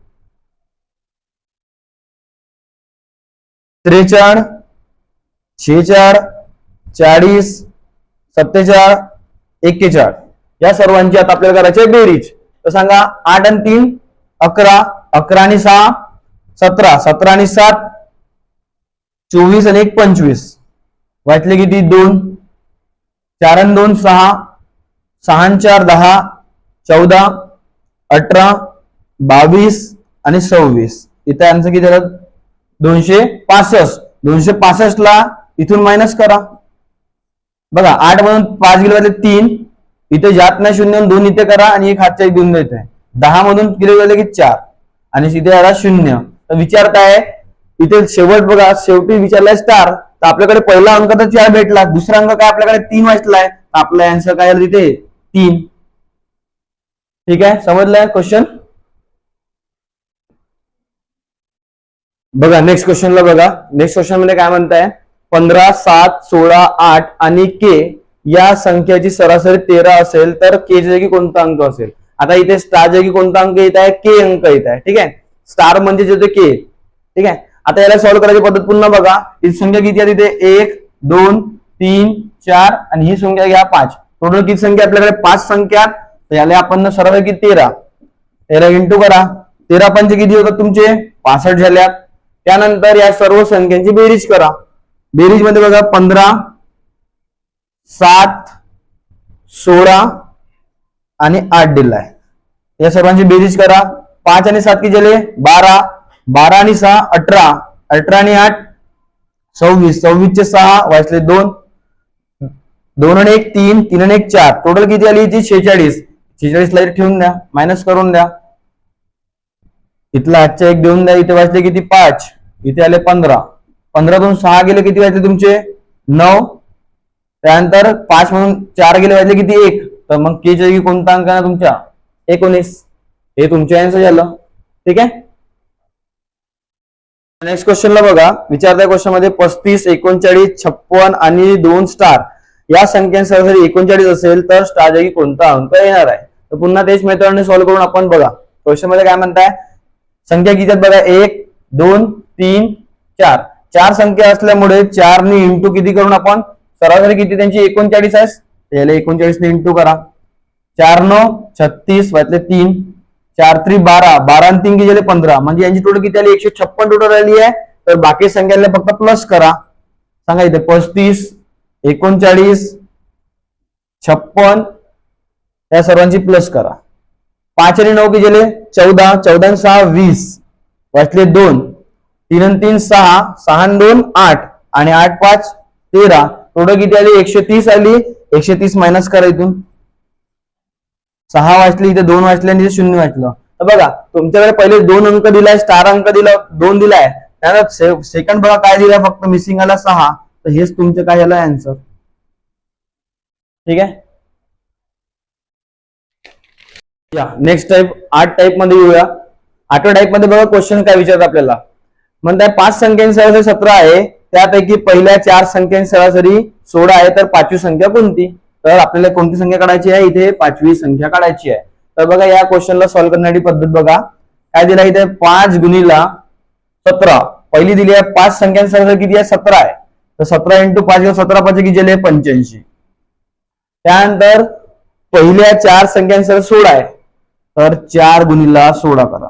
43 46 40 47 41 या सर्वांची आता आपल्याला करायची आहे बेरीज. तर सांगा 8 आणि 3 11, 11 आणि 6 17, 17 आणि 7 24 आणि 1 25, वाचले किती? 2. 4 आणि 2 6, 6 आणि 4 10, 14 18 22 आणि 26. इथे आन्सर किती झालं? 265. 265 ला इथून मायनस करा. बघा 8 मधून 5 गेले वाटले 3, इथे जात नाही 0 2 इथे करा आणि 1 हातच्या 1 देऊन देते. 10 मधून गेले गेले की 4 आणि इथे आला 0. तर विचार काय? इथे शेवट बघा, शेवटी विचारलाय स्टार. तर आपल्याकडे पहिला अंक तर 4 भेटला, दुसरा अंक काय आपल्याकडे 3 वाचलाय. आपला आन्सर काय आलं तिथे 3. ठीक आहे, समजलाय क्वेश्चन. बघा नेक्स्ट क्वेश्चनला बघा. नेक्स्ट क्वेश्चन मध्ये काय म्हणताय, 15, 7, 16, 8 आणि के या संख्याची सरासरी 13 असेल तर के च्या जागी कोणता अंक असेल. आता इथे स्टार जागी कोणता अंक येत आहे, के अंक येत आहे. ठीक आहे, स्टार म्हणजे जे के. ठीक आहे, आता याला सॉल्व्ह करायची पद्धत पुन्हा बघा. ही संख्या किती आहे तिथे 1, 2, 3, 4 आणि ही संख्या घ्या 5. टोटल किती संख्या आपल्याकडे 5 संख्या. तर याला आपण सरळ किती 13 इंटू करा. 13 पंच किती होतात तुमचे 65 झाल्यात. त्यानंतर या सर्व संख्यांची बेरीज करा. बेरीज मध्ये बघा 15, 7, 16 आणि 8 दिलाय. या सर्वांची बेरीज करा. 5 आणि 7 किती झाले 12, 12 आणि 6 18, 18 आणि 8 26, 26 चे 6 वाचले 2, 2 आणि 1 3, 3 आणि 1 4. टोटल किती आली ती 46. 46 ला ठेवून द्या, मायनस करून द्या. इथला आजच्या 1 देऊन द्या. इथे वाचले किती 5, इथे आले 15. 15 तून 6 गेले किती वाचले तुमचे 9. त्यानंतर 5 म्हणून 4 गेले वाचले किती 1. तर मग के च्या जागी कोणता अंक आहे तुमच्या 19. हे तुमचे आन्सर झालं. ठीक आहे, नेक्स्ट क्वेश्चनला बघा. विचारता क्वेश्चन मध्ये 35, 39, 56 आणि 2 स्टार या संख्यांची सरासरी 39 असेल तर स्टार जागी कोणता अंक येणार आहे. तर पुन्हा तेच मेथडने सॉल्व्ह करून आपण बघा. क्वेश्चन मध्ये काय म्हणताय, संख्या किती आहेत बघा 1, 2, 3, 4. 4 संख्या असल्यामुळे 4 ने इंटू किती करून आपण सरासरी किती त्यांची 39 आहे. याला 39 ने इंटू करा. 4 9 36 वाचले 3, 4 3 12, 12 आणि 3 किती झाले 15. म्हणजे यांची टोटल किती आली 156 टोटल आली आहे. तर बाकी संख्याला फक्त प्लस करा. सांगा इथे 35, 39, 56 या सर्वांची प्लस करा. 5 आणि 9 किती झाले 14, 14 आणि 6 20 वाचले 2, 3 आणि 3 6, 6 आणि 2 8 आणि 8 5 13. टोटल किती आली 130 आली. 130 मायनस करा इथून. 6 वाचले, इथे 2 वाचले आणि इथे 0 वाचलं. तर बघा तुमच्याकडे पहिले 2 अंक दिलाय, स्टार अंक दिला 2 दिलाय. त्यानंतर सेकंड बघा काय दिलाय, फक्त मिसिंग आला 6. तर हेच तुमचं काय झालं आन्सर. ठीक आहे, या नेक्स्ट टाइप 8 टाइप मध्ये येऊया. 8व्या टाइप मध्ये बघा क्वेश्चन काय विचारतात आपल्याला. म्हणताय 5 संख्यांची सरासरी 17 आहे, त्यापैकी पहिल्या 4 संख्यांची सरासरी 16 आहे, तर 5वी संख्या कोणती. तर आपल्याला कोणती संख्या काढायची आहे, इथे 5वी संख्या काढायची आहे. तर बघा या क्वेश्चनला सॉल्व्ह करण्याची पद्धत बघा. काय दिला इथे 5 गुणिला 17. पहिली दिली आहे 5 संख्यांची सरासरी किती आहे 17 आहे. तर 17 इंटू 5 किंवा 17 5 किती झाले 85. त्यानंतर पहिल्या 4 संख्यांची सरासरी 16 आहे, तर 4 गुणिला 16 करा.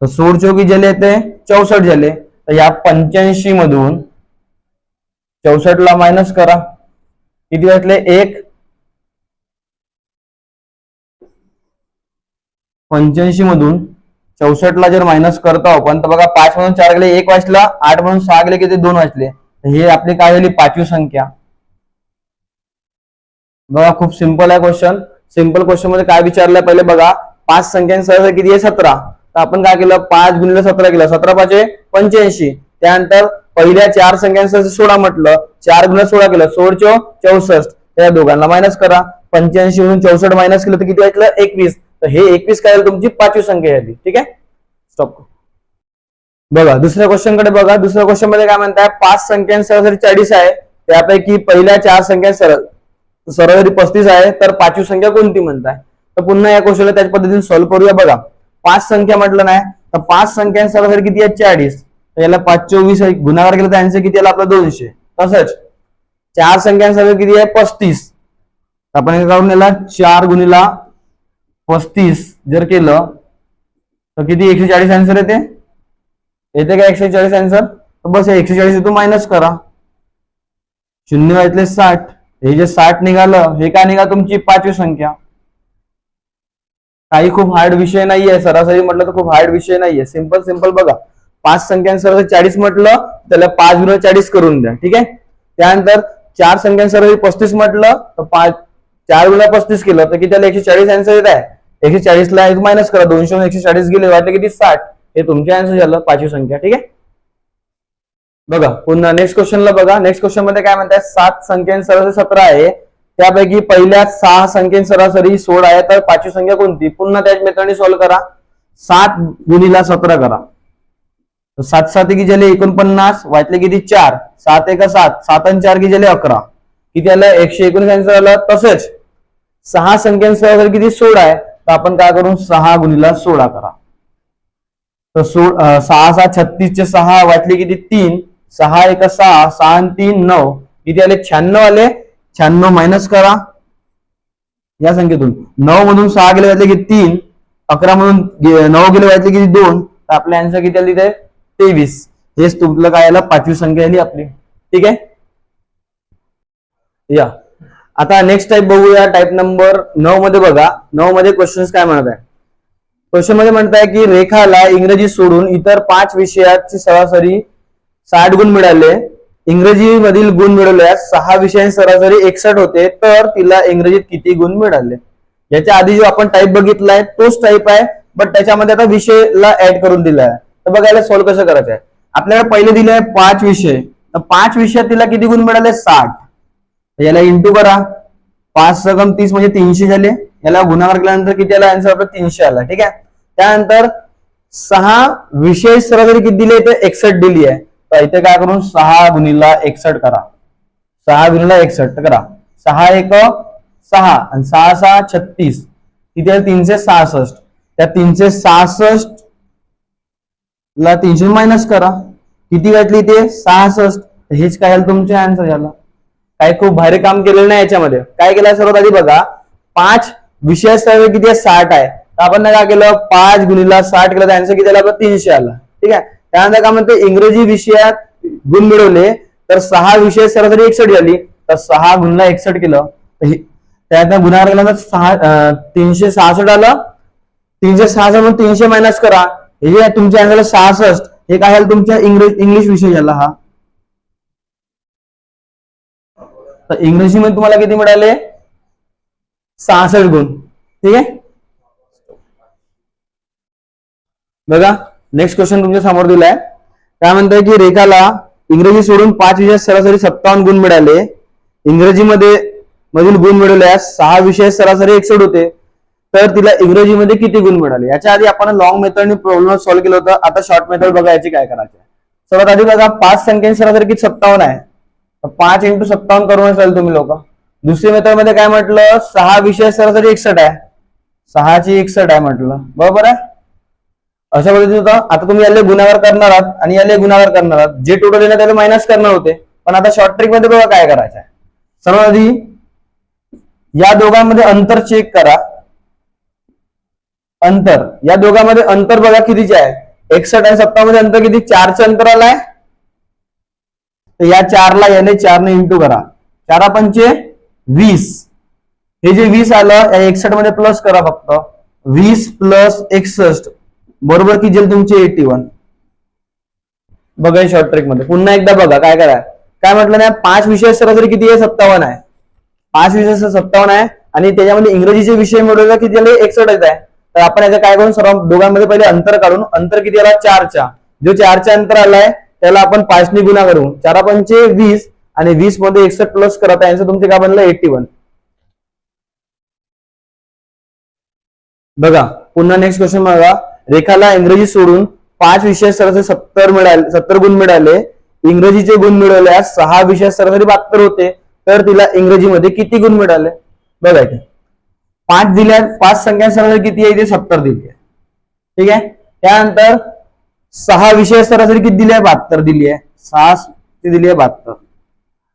तर 16 चौकी झाले ते 64 झाले. तर या 85 मधून 64 ला मायनस करा. किती वाटले 1. 85 मधून 64 ला जर मायनस करतो आपण तर बघा 5 मधून 4 गेले 1 वाचला, 8 मधून 6 गेले किती 2 वाचले. हे आपली काय झाली 5वी संख्या. बघा खूप सिंपल आहे क्वेश्चन. सिंपल क्वेश्चन मध्ये काय विचारलंय पहिले बघा. 5 संख्यांची सरासरी किती आहे 17. तर आपण काय केलं 5 गुणिले 17 केलं. 17 5 85. त्यानंतर पहिल्या 4 संख्यांची सरासरी 16 म्हटलं, 4 गुणिले 16 केलं, 16 64. त्या दोघांना मायनस करा. 85 मधून 64 मायनस केलं तर किती वाटलं 21. तर हे 21 काय तुमची 5वी संख्या झाली. ठीक आहे, स्टॉप. बघा दुसऱ्या क्वेश्चन कडे बघा. दुसऱ्या क्वेश्चन मध्ये काय म्हणताय 5 संख्यांची सरासरी 40 आहे, त्यापैकी पहिल्या 4 संख्यांची सरासरी 35 आहे, तर 5वी संख्या कोणती म्हणताय. तर पुन्हा या क्वेश्चनला त्याच पद्धतीने सॉल्व्ह करूया. बघा 5 संख्या म्हटलं नाही तर 5 संख्यांची सरासरी किती आहे 40. तर याला 5 24 गुणाकार केला तर आन्सर किती आला आपला 200. तसंच 4 संख्यांची सरासरी किती आहे 35. आपण हे काढून याला 4 गुणिला 35 जर केलं तर किती 140 आन्सर येते का 140 आन्सर. तर बस 140 इथून मायनस करा. 0 वाचले 60. हे जे 60 निघालं हे काय निघा तुमची 5वी संख्या. काही खूप हार्ड विषय नाहीये. सरासरी म्हटलं तर खूप हार्ड विषय नाहीये. सिंपल सिंपल बघा. 5 संख्यांची सरासरी 40 म्हटलं त्याला 5 गुणिले 40 करून द्या. ठीक आहे. त्यानंतर 4 संख्यांची सरासरी 35 म्हटलं तर 4 गुणिले 35 केलं तर किती त्याला 140 आन्सर येत आहे. 140 ला मायनस करा. 200 140 गेले वाटले किती 60. हे तुमचे आन्सर झालं 5वी संख्या. ठीक आहे. बघा पुन्हा नेक्स्ट क्वेश्चनला बघा. नेक्स्ट क्वेश्चन मध्ये काय म्हणतात 7 संख्यांची सरासरी 17 आहे, त्यापैकी पहिल्या 6 संख्येची सरासरी 16 आहे, तर पाचवी संख्या कोणती? पुन्हा त्याच मेथडने सॉल्व्ह करा. 7 गुणिला 17 करा. 7 7 की झाले 49, वाटले किती 4, 7 1 7, 7 आणि 4 की झाले 11, किती आलं 119 आन्सर आलं. तसेच 6 संख्येची सरासरी किती 16 आहे, तर आपण काय करू 6 गुणिला 16 करा. तर 6 6 36 चे 6 वाटले किती 3, 6 1 6, 6 आणि 3 9, किती आले 96 आले. 96 मायनस करा या संख्येतून. 9 मधून 6 गेले वाटले किती 3, 11 मधून 9 गेले वाटले किती 2, तर आपले आन्सर किती आले तिथे 23. हेच तुमचं काय आलं पाचवी संख्या आली आपली. ठीक आहे. या आता नेक्स्ट टाइप बघूया. टाइप नंबर 9 मध्ये बघा. 9 मध्ये क्वेश्चन्स काय म्हणत आहे. क्वेश्चन मध्ये म्हणत आहे की रेखाला इंग्रजी सोडून इतर 5 विषयाची सरासरी 60 गुण मिळाले. इंग्रजी मधील गुण मिळवल्यास 6 विषयांची सरासरी 61 होते, तर तिला इंग्रजीत किती गुण मिळाले. याच्या आधी जो आपण टाइप बघितलाय तोच टाइप आहे, बट त्याच्यामध्ये आता विषयला ऍड करून दिला आहे. तर बघायला सॉल्व्ह कसं करायचं आहे. आपल्याला पहिले दिले आहे 5 विषय, तर 5 विषयात तिला किती गुण मिळाले 60. याला इंटू करा. 5 × 30 म्हणजे 300 झाले. याला गुणाकार केल्यानंतर किती आला आन्सर आपला 300 आला. ठीक आहे. त्यानंतर 6 विषय सरासरी किती दिली आहे, 61 दिली आहे. तर इथे काय करून 6 गुणिला 61 करा. 6 गुणिला 61 करा. 6 1 6 आणि 6 6 36, किती आहे 366. त्या 366 ला 300 मायनस करा. किती वाटली ते 66. हेच काय तुमचे आन्सर झाला. काय खूप भारी काम केलेलं नाही याच्यामध्ये. काय केलं सर्वात आधी बघा, 5 विषय सरासरी किती आहे 60 आहे, तर आपण काय केलं 5 गुणिला 60 केलं, तर आन्सर किती आला 300 आला. ठीक आहे. त्यानंतर काय म्हणते इंग्रजी विषयात गुण मिळवले, तर 6 विषय सरासरी 61 झाली, तर 6 गुणिला 61 केलं, त्यानंतर गुणाकार केल्यानंतर 366 आलं. 366 म्हणून 300 मायनस करा. हे तुमच्या आन्सरला 66. हे काय झालं तुमच्या इंग्लिश विषय झाला हा. तर इंग्रजी मध्ये तुम्हाला किती मिळाले 66 गुण. ठीक आहे. बघा नेक्स्ट क्वेश्चन तुमच्या समोर दिलाय. काय म्हणताय की रेखाला इंग्रजी सोडून 5 विषयात सरासरी 57 गुण मिळाले. इंग्रजीमध्ये मधील गुण मिळवल्यास 6 विषयात सरासरी 61 होते, तर तिला इंग्रजीमध्ये किती गुण मिळाले. याच्या आधी आपण लॉंग मेथडने प्रॉब्लेम सॉल्व्ह केलं होतं. आता शॉर्ट मेथड बघा याची काय करायचं. सर्वात आधी बघा 5 संख्येची सरासरी किती 57 आहे, 5 × 57 करून असाल तुम्ही लोक. दुसरी मेथड मध्ये काय म्हटलं 6 विषय सरासरी 61 आहे, 6 ची 61 आहे म्हटलं. बरोबर आहे. अशा पद्धतीने होतं. आता तुम्ही याले गुणाकार करणार आहात आणि याले गुणाकार करणार आहात. जे टोटल येणार त्याला मायनस करणार होते, पण आता शॉर्ट ट्रिक मध्ये बघा काय करायचं आहे. सर्वात आधी या दोघांमध्ये अंतर चेक करा. अंतर या दोघांमध्ये अंतर बघा कितीचे आहे 61 आणि 57 मध्ये अंतर किती 4 चे अंतर आलाय. तर या 4 ला याने 4 ने इंटू करा. 4 पंचे 20. हे जे 20 आलं या 61 मध्ये प्लस करा फक्त. 20 + 61 बरोबर की जे तुमचे 81. बघा शॉर्ट ट्रिक मध्ये पुन्हा एकदा बघा काय करा. काय म्हटलं ना 5 विषय सरासरी किती आहे 57 आहे. 5 विषय 57 आहे आणि त्याच्यामध्ये इंग्रजीचे विषय मिळवले किती झाले 61 आहे. तर आपण याचं काय करून सर्व दोघांमध्ये पहिले अंतर काढून. अंतर किती आला 4चा. जो 4चा अंतर आलाय त्याला आपण 5 ने गुणा करू. 4 पंचे 20 आणि 20 मध्ये 61 प्लस करा. त्याचं तुमचे काय बनलं 81. बघा पुन्हा नेक्स्ट क्वेश्चन बघा. रेखाला इंग्रजी सोडून 5 विषय सरासरी 70 गुण मिळाले. इंग्रजीचे गुण मिळवल्यास 6 विषय सरासरी 72 होते, तर तिला इंग्रजीमध्ये किती गुण मिळाले. बघा इथे 5 दिल्या. 5 संख्या सरासरी किती आहे इथे 70 दिली आहे. ठीक आहे. त्यानंतर 6 विषय सरासरी किती दिली आहे 72 दिली आहे. 6 दिली आहे 72.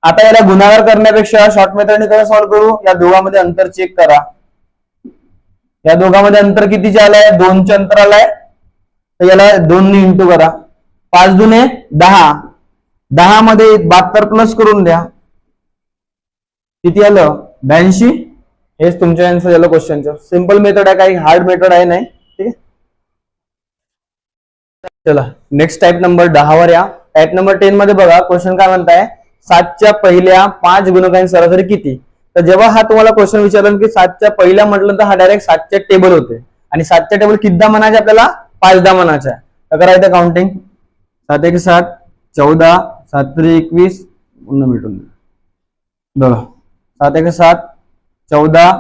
आता याला गुणाकार करण्यापेक्षा शॉर्ट मेथडने कसं सॉल्व्ह करू. या दोघांमध्ये अंतर चेक करा. या दोघांमध्ये अंतर कितीचे आलंय 2 चे अंतर आलंय, तर याला 2 ने इंटू करा. 5 दुने 10. 10 मध्ये 72 प्लस करून द्या. किती आलं 82. हेच तुमच्या आन्सर झालं क्वेश्चनचं. सिंपल मेथड आहे, काही हार्ड मेथड आहे नाही. ठीक आहे. चला नेक्स्ट टाइप नंबर 10 वर या. टाइप नंबर 10 मध्ये बघा क्वेश्चन काय म्हणताय 7च्या पहिल्या 5 गुणकांची सरासरी किती. तर जेव्हा हा तुम्हाला क्वेश्चन विचारला की 7च्या पहिल्या म्हटलं तर हा डायरेक्ट 7च्या टेबल होते आणि 7च्या टेबल कितीदा म्हणायचे आपल्याला 5दा म्हणायचं आहे. तर करायचं काउंटिंग. 7 1 7 14 7 3 21 पुन्हा भेटून बघा 7 1 7 14,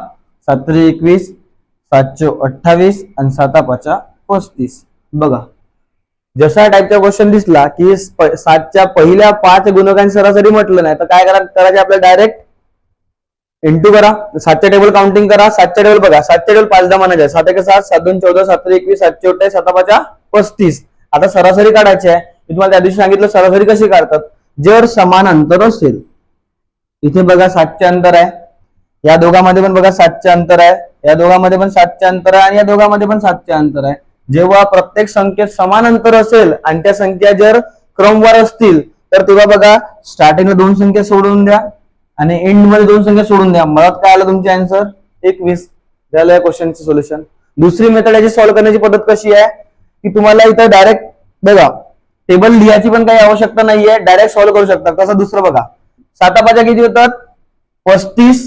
7 21, 7 28 आणि 7 35. बघा, जसा टाईपचा क्वेश्चन दिसला की 7च्या पहिल्या 5 गुणकांची सरासरी म्हटलं नाही तर काय करायचे आपल्याला डायरेक्ट इंटू करा. 7च्या टेबल काउंटिंग करा. 7च्या टेबल बघा, 7च्या टेबल 5 दा म्हणायचे. 7 1 7, 7 2 14, 7 3 21, 7 4 28, 7 5 35. आता सरासरी काढायची आहे. मी तुम्हाला त्या दिवशी सांगितलं सरासरी कशी काढतात. जर समान अंतर असेल, इथे बघा 7चे अंतर आहे, या दोघांमध्ये पण बघा 7चे अंतर आहे, या दोघांमध्ये पण 7चे अंतर आहे आणि या दोघांमध्ये पण 7चे अंतर आहे. जेव्हा प्रत्येक संख्येत समान अंतर असेल आणि त्या संख्या जर क्रमवार असतील तर तेव्हा बघा स्टार्टिंगला 2 संख्या सोडून द्या आणि एंड मध्ये 2 संख्या सोडून द्या. मला काय आलं तुमचे आन्सर 21. झालं या क्वेश्चनचे सोल्युशन. दुसरी मेथड याची सॉल्व्ह करण्याची पद्धत कशी आहे की तुम्हाला इथं डायरेक्ट बघा टेबल लिहायची पण काही आवश्यकता नाहीये, डायरेक्ट सॉल्व्ह करू शकता. कसं दुसरं बघा, 7 5 किती होतात 35.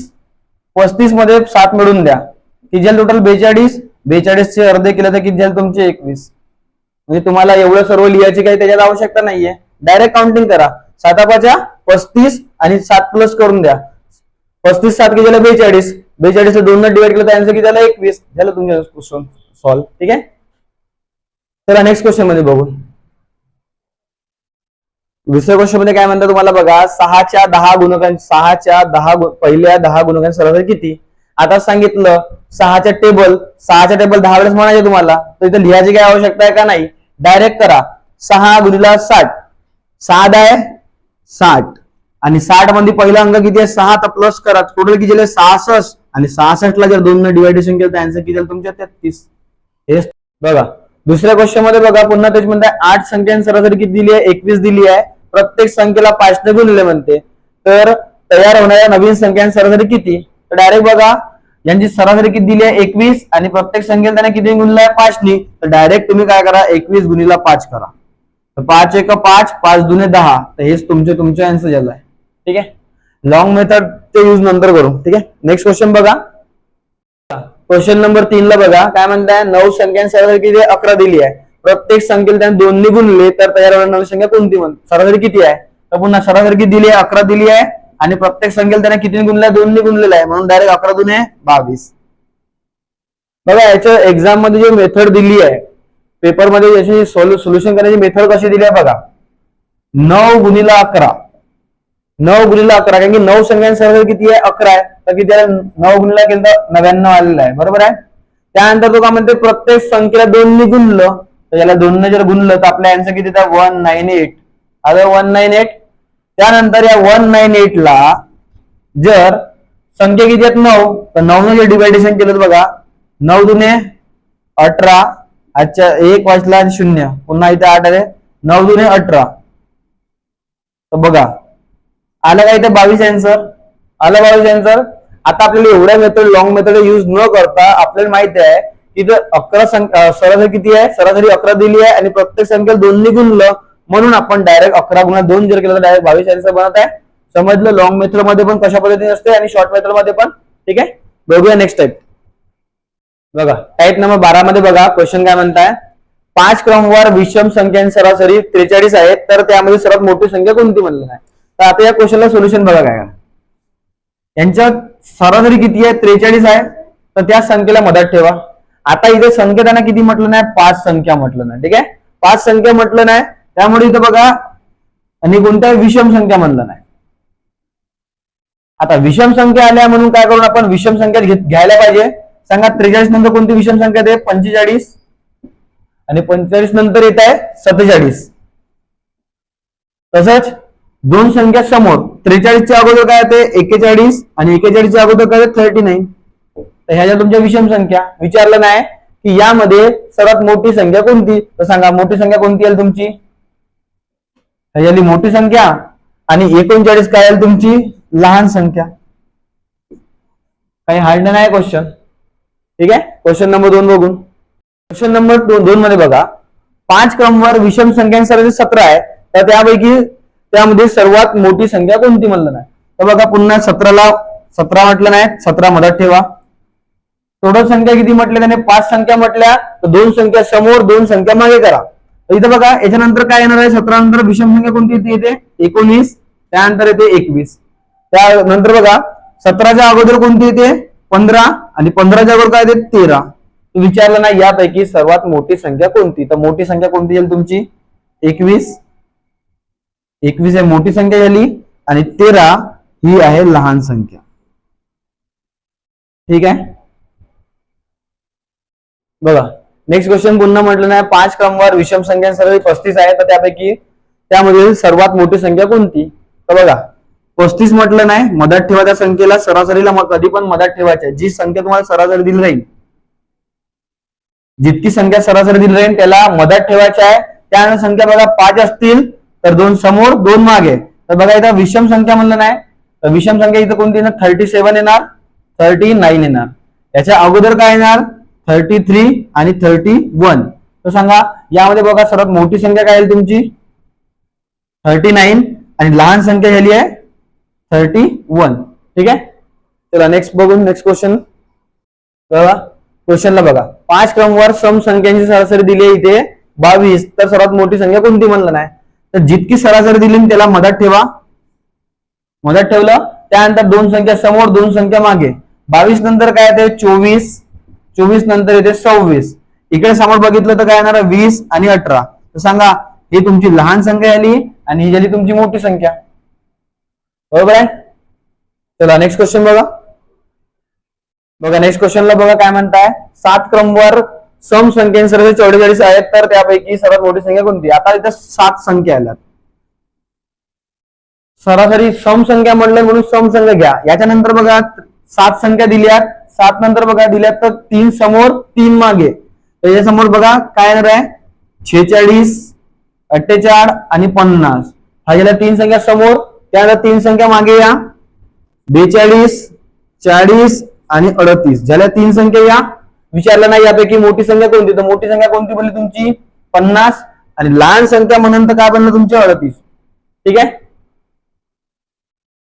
35 मध्ये 7 मिळून द्या किती झाले टोटल 42. 42 चे अर्धे केले तर किती झाले तुमचे 21. म्हणजे तुम्हाला एवढं सर्व लिहायची काही त्याच्यात आवश्यकता नाहीये, डायरेक्ट काउंटिंग करा. 7 5 35 आणि 7 प्लस करून द्या. 35 7 किती झालं 42. 42 ला 2 ने डिवाइड केलं तर आन्सर किती झालं 21. झालं तुमचं क्वेश्चन सॉल्व्ह. ठीक आहे, चला नेक्स्ट क्वेश्चन मध्ये बघू. दुसऱ्या क्वेश्चन मध्ये काय म्हणतात तुम्हाला बघा, 6च्या 10 गुणकांची पहिल्या 10 गुणकांची सरासरी किती. आता सांगितलं 6च्या टेबल 10 वेळेस म्हणायचे तुम्हाला, तर इथे लिहायची काय आवश्यकता आहे का नाही, डायरेक्ट करा. 6 गुणिला 60, 6 आहे 60 आणि 60 मध्ये पहिला अंक किती आहे 6, तर प्लस करा. टोटल किती झाले 66 आणि 66 ला जर 2 ने डिवायडेशन केलं तर आन्सर किती झालं तुमच्या 33. हे बघा दुसऱ्या क्वेश्चन मध्ये बघा पुन्हा तेच म्हणताय 8 संख्यांची सरासरी किती दिली आहे 21 दिली आहे. प्रत्येक संख्येला 5 ने गुणले म्हणते, तर तयार होणाऱ्या नवीन संख्यांची सरासरी किती. तर डायरेक्ट बघा यांची सरासरी किती दिली आहे 21 आणि प्रत्येक संख्येला त्याने किती गुणलं आहे 5 ने, तर डायरेक्ट तुम्ही काय करा 21 गुणिला 5 करा. तर 5 1 5, 5 2 10. तर हेच तुमचे आन्सर झालं आहे. ठीक आहे, लॉंग मेथड चे यूज नंतर करू. ठीक आहे, नेक्स्ट क्वेश्चन बघा. क्वेश्चन नंबर 3 ला बघा काय म्हणताय, 9 संख्यांची सरासरी किती 11 दिली आहे. प्रत्येक संख्येला त्याने 2 ने गुणले तर तयार होणारी नवी संख्या कोणती सरासरी किती आहे. तर पुन्हा सरासरी किती दिली आहे 11 दिली आहे आणि प्रत्येक संख्येला त्याने किती गुणलं 2 ने गुणलेला आहे, म्हणून डायरेक्ट 11 2 22. बघा याच्या एक्झाम मध्ये जी मेथड दिली आहे पेपर मध्ये याची सोल्युशन करण्याची मेथड कशी दिली आहे बघा, 9 गुणिला 11. 9 गुणिला 11 कारण की 9 संख्यांची सरासरी किती आहे 11 आहे, तर किती आहे 9 गुणिला केलं तर 99 आलेला आहे. बरोबर आहे. त्यानंतर तो काय म्हणते प्रत्येक संख्येला 2 ने गुणलं, तर याला 2 ने जर गुणलं तर आपला आन्सर किती येतात 198. आता 198. त्यानंतर या 198 ला जर संख्या किती आहेत 9, तर 9 ने जर डिवायडेशन केलं तर बघा 9 दुने 18. अच्छा 1 वाचला 0, पुन्हा इथे 8 आहे 9 दुने 18. तर बघा आलं का इथे 22 आन्सर आलं 22 आन्सर. आता आपल्याला एवढ्या मेथड लॉंग मेथड यूज न करता आपल्याला माहिती आहे की जर 11 सरासरी किती आहे सरासरी 11 दिली आहे आणि प्रत्येक संख्येला 2 ने गुणलं, म्हणून आपण डायरेक्ट 11 गुणा 2 जर केलं तर डायरेक्ट 22 आन्सर बनत आहे. समजलं लॉंग मेथड मध्ये पण कशा पद्धतीने असते आणि शॉर्ट मेथड मध्ये पण. ठीक आहे, बघूया नेक्स्ट टाइप. बघा टाइप नंबर 12 मध्ये बघा क्वेश्चन काय म्हणताय, 5 क्रमवार विषम संख्यांची सरासरी 43 आहे, तर त्यामध्ये सर्वात मोठी संख्या कोणती म्हणलं आहे. तर आता या क्वेश्चनला सोल्युशन बघा काय आहे. यांच्या सरासरी किती आहे 43 आहे, तर त्या संख्येला मदत ठेवा. आता इथे संख्या त्यांना किती म्हटलं नाही 5 संख्या म्हटलं नाही. ठीक आहे, 5 संख्या म्हटलं नाही, त्यामुळे इथे बघा आणि कोणत्याही विषम संख्या म्हणलं नाही. आता विषम संख्या आल्या म्हणून काय करून आपण विषम संख्या घ्यायला पाहिजे. सांगा 43 नंतर कोणती विषम संख्या आहे 45 आणि 45 नंतर येत आहे 47. तसंच दोन संख्या समोर 43 च्या अगोदर काय येते 41 आणि 41 च्या अगोदर काय 39. तर ह्या ज्या तुमच्या विषम संख्या विचारलं नाही की यामध्ये सर्वात मोठी संख्या कोणती, तर सांगा मोठी संख्या कोणती आहे तुमची. ह्याची मोठी संख्या आणि 39 काय आहे तुमची लहान संख्या. काही हार्ड नाही क्वेश्चन. ठीक आहे, क्वेश्चन नंबर 2 बघून. क्वेश्चन नंबर 2 मध्ये बघा 5 क्रमवार विषम संख्यांची सरासरी 17 आहे, तर त्यापैकी त्यामध्ये सर्वात मोठी संख्या कोणती म्हणलं नाही. तर बघा पुन्हा 17 म्हटलं नाही 17 मदत ठेवा. टोटल संख्या किती म्हटल्या त्याने 5 संख्या म्हटल्या, तर 2 संख्या समोर 2 संख्या मागे करा. तर इथं बघा याच्यानंतर काय येणार आहे 17 नंतर विषम संख्या कोणती येते 19, त्यानंतर येते 21. त्यानंतर बघा 17च्या अगोदर कोणती येते 15 आणि 15च्या अगोदर काय येते 13. विचारलं ना यापैकी सर्वात मोठी संख्या कोणती, तर मोठी संख्या कोणती येईल तुमची 21. 21 आहे मोठी संख्या झाली आणि 13 ही आहे लहान संख्या. ठीक आहे. बघा नेक्स्ट क्वेश्चन पुन्हा म्हटलं नाही 5 क्रमवार विषम संख्यांसर्व 35 आहे, तर त्यापैकी त्यामध्ये सर्वात मोठी संख्या कोणती. तर बघा 35 म्हटलं नाही, मधात ठेवा त्या संख्येला, सरासरीला कधी पण मधात ठेवायच्या. जी संख्या तुम्हाला सरासरी दिली राहील, जितकी संख्या सरासरी दिली राहील त्याला मधात ठेवायची आहे. त्यानंतर संख्या बघा 5 असतील तर 2 समोर 2 मागे. तर बघा इथं विषम संख्या म्हणलं नाही, तर विषम संख्या इथं कोणती येणार 37 येणार, 39 येणार. याच्या अगोदर काय येणार 33 आणि 31. तर सांगा यामध्ये बघा सर्वात मोठी संख्या काय येईल तुमची 39 आणि लहान संख्या झाली आहे 31. ठीक आहे. चला नेक्स्ट बघून नेक्स्ट क्वेश्चन. बघा क्वेश्चनला बघा 5 क्रमवार सम संख्यांची सरासरी दिली आहे इथे 22, तर सर्वात मोठी संख्या कोणती म्हणलं नाही, तर जितकी सरासरी दिली त्याला मधात ठेवा. मधात ठेवलं त्यानंतर 2 संख्या समोर 2 संख्या मागे. 22 नंतर काय येते 24, 24 नंतर येते 26. इकडे समोर बघितलं तर काय येणार 20 आणि 18. तर सांगा ही तुमची लहान संख्या झाली आणि ही झाली तुमची मोठी संख्या. बरोबर आहे. चला नेक्स्ट क्वेश्चन बघा. बघा नेक्स्ट क्वेश्चनला बघा काय म्हणताय 7 क्रमवार सम संख्यांसर्व 44 आहेत, तर त्यापैकी सर्वात मोठी संख्या कोणती. आता इथं 7 संख्या आल्यात, सरासरी सम संख्या म्हणलं म्हणून सम संख्या घ्या. याच्यानंतर बघा 7 संख्या दिल्यात, 7 नंतर बघा दिल्यात तर 3 समोर 3 मागे. तर याच्या समोर बघा काय येणार आहे 46, 48 आणि 50. हा गेल्या 3 संख्या समोर, त्यानंतर 3 संख्या मागे या 42, 40 आणि 38. ज्याला 3 संख्या या. विचारलं नाही यापैकी मोठी संख्या कोणती, तर मोठी संख्या कोणती बनली तुमची 50 आणि लहान संख्या म्हणून तर काय बनलं तुमची 38. ठीक आहे.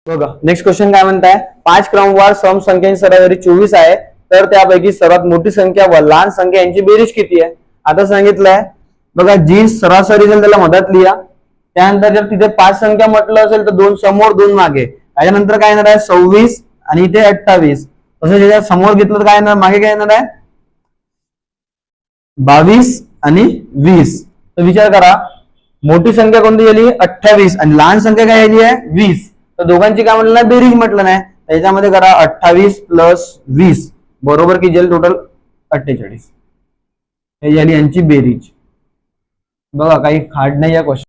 बघा नेक्स्ट क्वेश्चन काय म्हणताय 5 क्रमवार सम संख्यांची सरासरी 24 आहे, तर त्यापैकी सर्वात मोठी संख्या व लहान संख्या यांची बेरीज किती आहे. आता सांगितलंय बघा जी सरासरी असेल त्याला मधात लिहा. त्यानंतर जर तिथे 5 संख्या म्हटलं असेल तर 2 समोर 2 मागे. याच्यानंतर काय येणार आहे 26 आणि इथे 28. तसं ज्याच्या समोर घेतलं तर काय येणार मागे काय येणार आहे 22 आणि 20. तर विचार करा मोठी संख्या कोणती झाली 28 आणि लहान संख्या काय झाली आहे 20. तर दोघांची काय म्हटलं नाही बेरीज म्हटलं नाही. त्याच्यामध्ये करा 28 प्लस 20 बरोबर की जेल टोटल 48. हे झाली यांची बेरीज. बघा काही हार्ड नाही या क्वेश्चन.